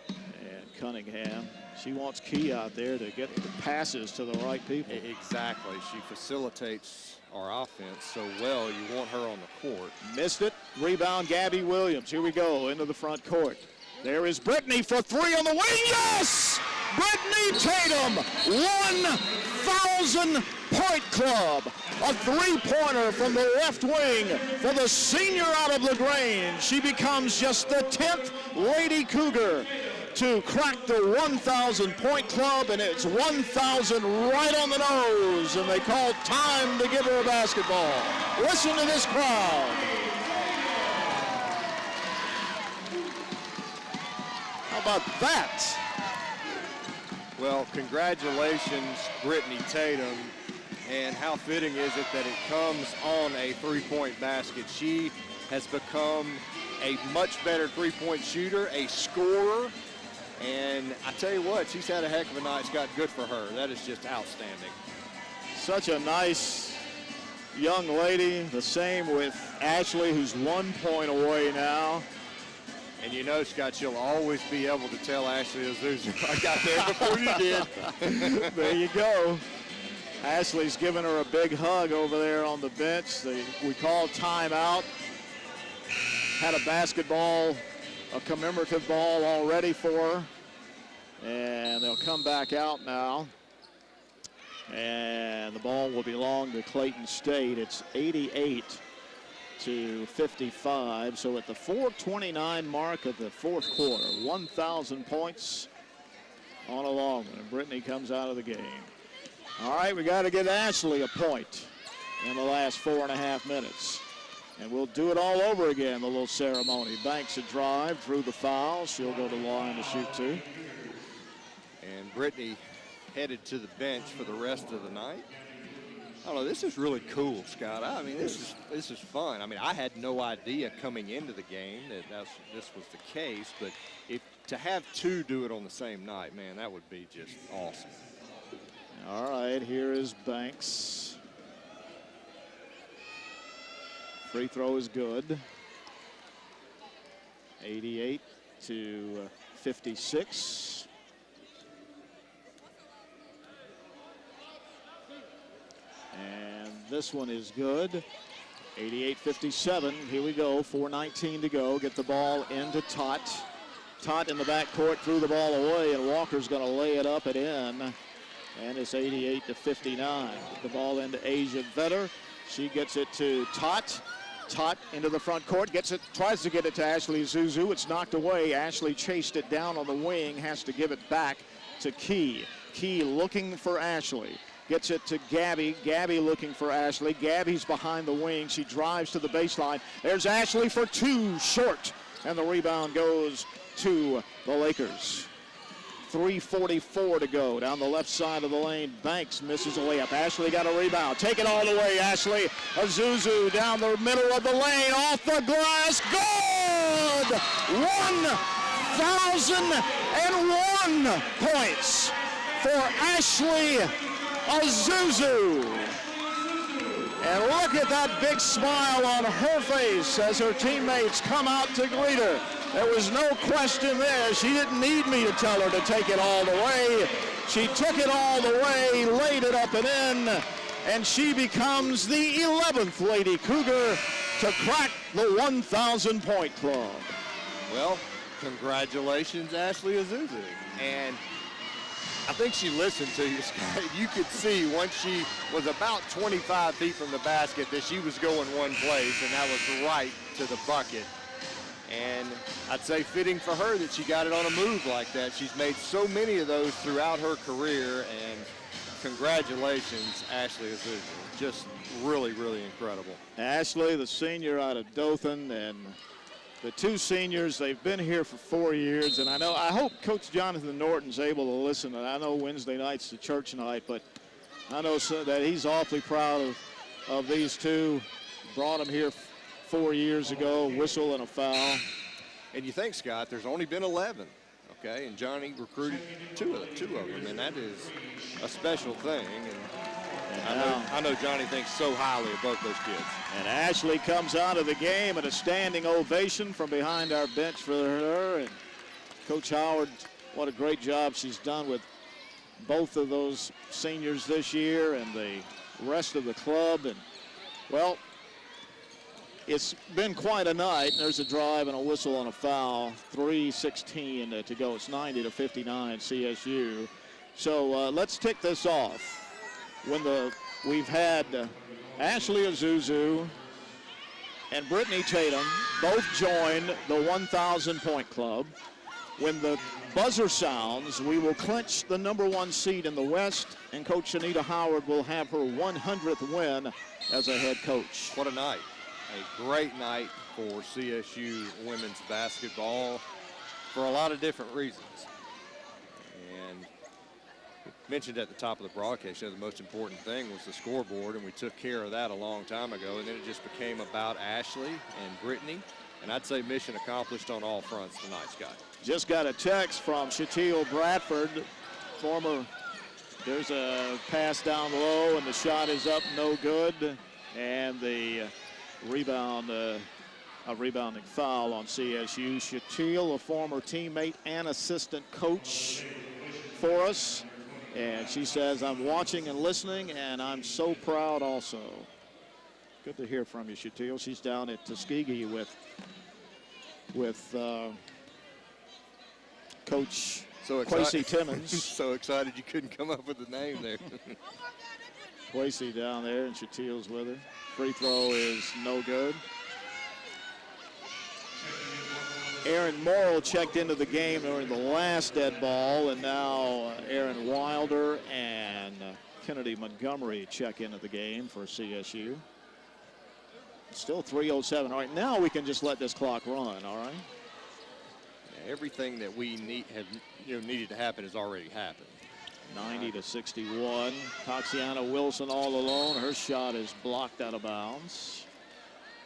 And Cunningham, she wants Key out there to get the passes to the right people. Exactly. She facilitates our offense so well. You want her on the court. Missed it. Rebound, Gabby Williams. Here we go into the front court. There is Brittany for 3 on the wing. Yes! Brittany Tatum, 1,000 point club. A 3-pointer from the left wing for the senior out of LaGrange. She becomes just the 10th Lady Cougar to crack the 1,000 point club, and it's 1,000 right on the nose, and they call time to give her a basketball. Listen to this crowd. How about that? Well, congratulations, Brittany Tatum. And how fitting is it that it comes on a 3-point basket? She has become a much better 3-point shooter, a scorer. And I tell you what, she's had a heck of a night. Scott, good for her. That is just outstanding. Such a nice young lady. The same with Ashley, who's 1 point away now. And you know, Scott, you'll always be able to tell Ashley Azusa, I got there before you did. There you go. Ashley's giving her a big hug over there on the bench. We called timeout. Had a basketball, a commemorative ball all ready for her. And they'll come back out now. And the ball will belong to Clayton State. It's 88-55. So at the 4:29 mark of the 4th quarter, 1,000 points on a long one. And Brittany comes out of the game. All right, we got to give Ashley a point in the last 4.5 minutes. And we'll do it all over again, the little ceremony. Banks a drive through the foul. She'll go to the line to shoot 2. And Brittany headed to the bench for the rest of the night. I don't know, this is really cool, Scott. I mean, this is fun. I mean, I had no idea coming into the game that this was the case, but to have 2 do it on the same night, man, that would be just awesome. All right, here is Banks. Free throw is good. 88-56. And this one is good. 88-57. Here we go. 4:19 to go. Get the ball into Tot. Tot in the backcourt threw the ball away, and Walker's going to lay it up and in. And it's 88-59. Get the ball into Asia Vetter. She gets it to Tot. Tot into the front court, tries to get it to Ashley Zuzu. It's knocked away. Ashley chased it down on the wing, has to give it back to Key. Key looking for Ashley. Gets it to Gabby. Gabby looking for Ashley. Gabby's behind the wing. She drives to the baseline. There's Ashley for 2, short. And the rebound goes to the Lakers. 3:44 to go. Down the left side of the lane, Banks misses a layup. Ashley got a rebound. Take it all the way, Ashley. Azuzu down the middle of the lane, off the glass. Good! 1,001 points for Ashley Azuzu. And look at that big smile on her face as her teammates come out to greet her. There was no question there. She didn't need me to tell her to take it all the way. She took it all the way, laid it up and in, and she becomes the 11th Lady Cougar to crack the 1,000-point club. Well, congratulations, Ashley Azuzu. And I think she listened to you, Scott. You could see once she was about 25 feet from the basket that she was going one place, and that was right to the bucket. And I'd say fitting for her that she got it on a move like that. She's made so many of those throughout her career, and congratulations, Ashley Azuzu. Just really, really incredible. Ashley, the senior out of Dothan, and the two seniors, they've been here for 4 years, and I hope Coach Jonathan Norton's able to listen. And I know Wednesday night's the church night, but I know that he's awfully proud of these two. Brought them here 4 years ago, whistle and a foul. And you think, Scott, there's only been 11, okay? And Johnny recruited two of them, and that is a special thing. And I know Johnny thinks so highly of both those kids. And Ashley comes out of the game at a standing ovation from behind our bench for her. And Coach Howard, what a great job she's done with both of those seniors this year and the rest of the club. And, well, it's been quite a night. There's a drive and a whistle and a foul. 3:16 to go. It's 90-59 CSU. So let's tick this off. We've had Ashley Azuzu and Brittany Tatum both joined the 1,000-point club. When the buzzer sounds, we will clinch the #1 seed in the West, and Coach Anita Howard will have her 100th win as a head coach. What a night. A great night for CSU women's basketball for a lot of different reasons. And mentioned at the top of the broadcast, the most important thing was the scoreboard, and we took care of that a long time ago, and then it just became about Ashley and Brittany, and I'd say mission accomplished on all fronts tonight, Scott. Just got a text from Shatil Bradford, there's a pass down low, and the shot is up, no good, and the rebound, a rebounding foul on CSU. Shatil, a former teammate and assistant coach for us. And she says, I'm watching and listening, and I'm so proud also. Good to hear from you, Shatil. She's down at Tuskegee with Coach Quasey Timmons. So excited you couldn't come up with the name there. Quasey down there, and Shatil's with her. Free throw is no good. Aaron Morrill checked into the game during the last dead ball, and now Aaron Wilder and Kennedy Montgomery check into the game for CSU. Still 3:07. All right, now we can just let this clock run, all right? Yeah, everything that we needed to happen has already happened. 90-61. Taxiana Wilson all alone. Her shot is blocked out of bounds.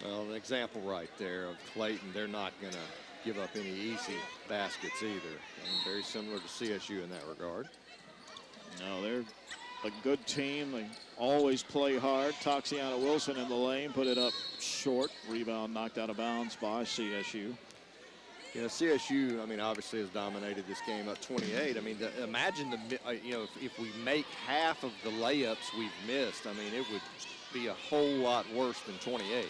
Well, an example right there of Clayton. They're not going to give up any easy baskets either. And very similar to CSU in that regard. No, they're a good team. They always play hard. Taxiana Wilson in the lane, put it up short. Rebound knocked out of bounds by CSU. You know, CSU, I mean, obviously has dominated this game up 28. I mean, imagine if we make half of the layups we've missed, I mean, it would be a whole lot worse than 28.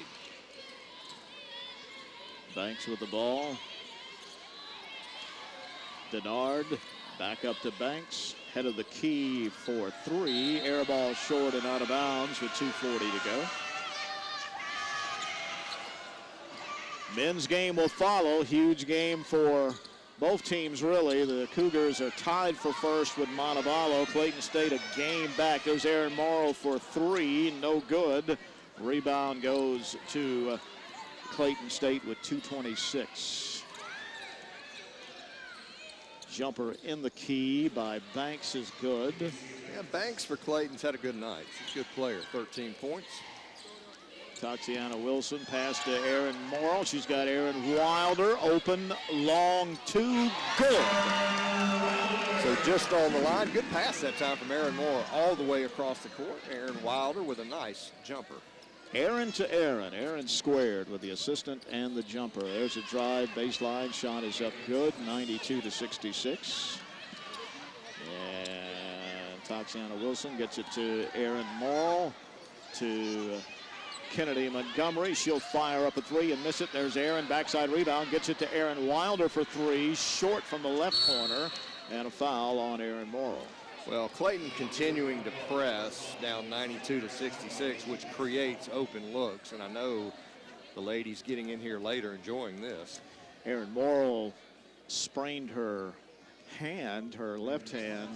Banks with the ball. Denard back up to Banks. Head of the key for three. Air ball short and out of bounds with 2:40 to go. Men's game will follow. Huge game for both teams, really. The Cougars are tied for first with Montevallo. Clayton State a game back. There's Aaron Morrow for three. No good. Rebound goes to Clayton State with 2:26. Jumper in the key by Banks is good. Yeah, Banks for Clayton's had a good night. She's a good player, 13 points. Taxiana Wilson pass to Aaron Morrill. She's got Aaron Wilder open, long, two, good. So just on the line, good pass that time from Aaron Morrill all the way across the court. Aaron Wilder with a nice jumper. Aaron to Aaron. Aaron squared with the assistant and the jumper. There's a drive, baseline shot is up good, 92-66. And Toxiana Wilson gets it to Erin Morrill, to Kennedy Montgomery. She'll fire up a three and miss it. There's Aaron, backside rebound, gets it to Erin Wilder for three, short from the left corner, and a foul on Erin Morrill. Well, Clayton continuing to press down 92-66, which creates open looks, and I know the ladies getting in here later enjoying this. Erin Morrill sprained her hand, her left hand,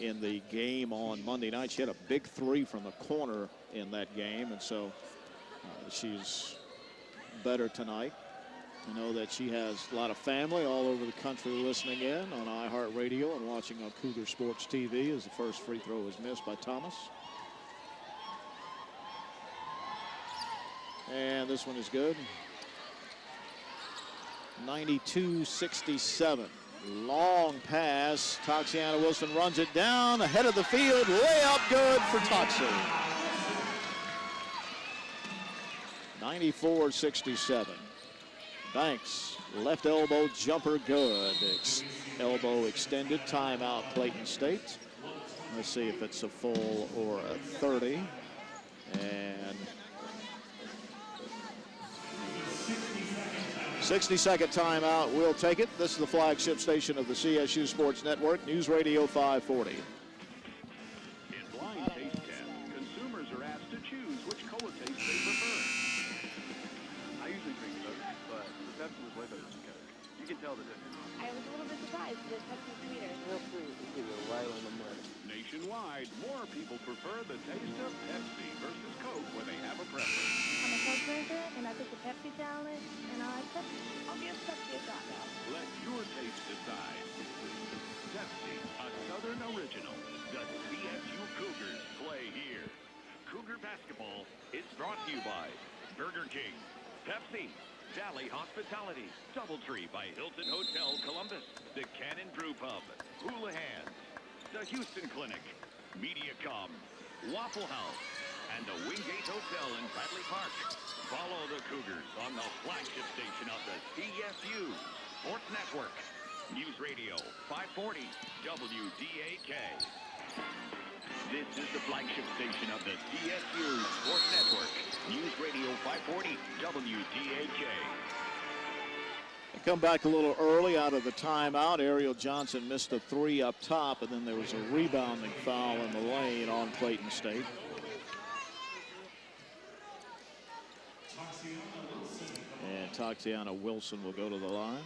in the game on Monday night. She had a big three from the corner in that game, and so she's better tonight. I know that she has a lot of family all over the country listening in on iHeartRadio and watching on Cougar Sports TV as the first free throw was missed by Thomas. And this one is good. 92-67. Long pass. Toxiana Wilson runs it down ahead of the field. Layup good for Toxie. 94-67. Banks, left elbow jumper good. Elbow extended, timeout Clayton State. Let's see if it's a full or a 30. And 60-second timeout, we'll take it. This is the flagship station of the CSU Sports Network, News Radio 540. In blind taste test, consumers are asked to choose which cola taste they prefer. I usually drink Coke, but the Pepsi was way better than Coke. You can tell the difference. I was a little bit surprised because Pepsi's sweeter. Nationwide, more people prefer the taste of Pepsi versus Coke when they have a preference. I'm a Coke drinker, and I took the Pepsi challenge, and I like Pepsi. I'll give Pepsi a shot now. Let your taste decide. Pepsi, a Southern original. The CSU Cougars play here. Cougar basketball is brought to you by Burger King, Pepsi, Valley Hospitality, Doubletree by Hilton Hotel Columbus, the Cannon Brew Pub, Houlihan, the Houston Clinic, Mediacom, Waffle House, and the Wingate Hotel in Bradley Park. Follow the Cougars on the flagship station of the CSU Sports Network. News Radio 540 WDAK. This is the flagship station of the CSU Sports Network. News Radio 540 WDAK. They come back a little early out of the timeout. Ariel Johnson missed a three up top, and then there was a rebounding foul in the lane on Clayton State. And Toxiana Wilson will go to the line.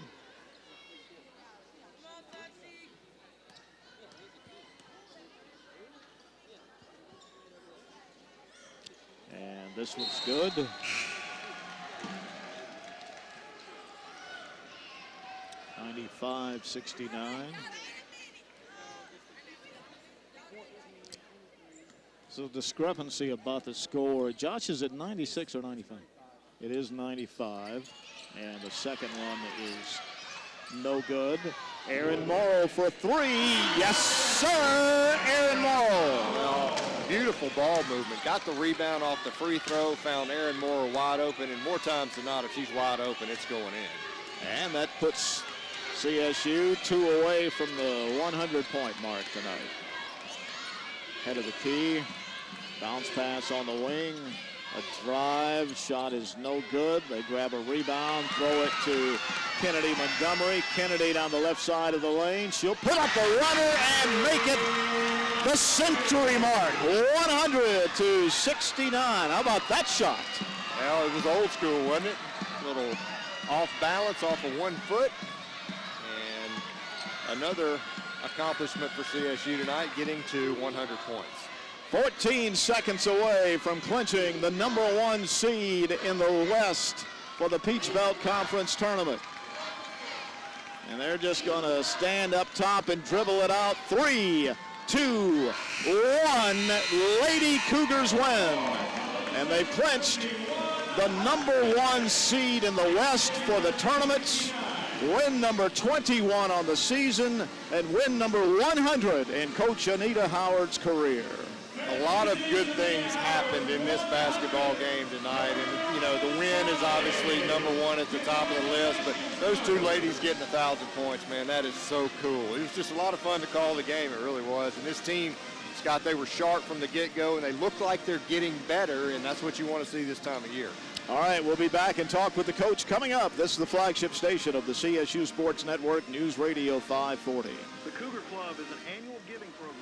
And this one's good. 95-69. So discrepancy about the score. Josh, is it 96 or 95? It is 95. And the second one is no good. Erin Morrill for three. Yes, sir. Erin Morrill. Well, beautiful ball movement. Got the rebound off the free throw. Found Erin Morrill wide open. And more times than not, if she's wide open, it's going in. And that puts CSU 2 away from the 100-point mark tonight. Head of the key. Bounce pass on the wing. A drive. Shot is no good. They grab a rebound. Throw it to Kennedy Montgomery. Kennedy down the left side of the lane. She'll put up a runner and make it the century mark. 100-69. How about that shot? Well, it was old school, wasn't it? A little off balance off of 1 foot. And another accomplishment for CSU tonight, getting to 100 points. 14 seconds away from clinching the #1 seed in the West for the Peach Belt Conference Tournament. And they're just going to stand up top and dribble it out. 3, 2, 1. Lady Cougars win. And they've clinched the #1 seed in the West for the tournament. Win number 21 on the season and win number 100 in Coach Anita Howard's career. A a lot of good things happened in this basketball game tonight. And, you know, the win is obviously number one at the top of the list, but those two ladies getting 1,000 points, man, that is so cool. It was just a lot of fun to call the game. It really was. And this team, Scott, they were sharp from the get-go, and they look like they're getting better, and that's what you want to see this time of year. All right, we'll be back and talk with the coach coming up. This is the flagship station of the CSU Sports Network, News Radio 540. The Cougar Club is an annual giving program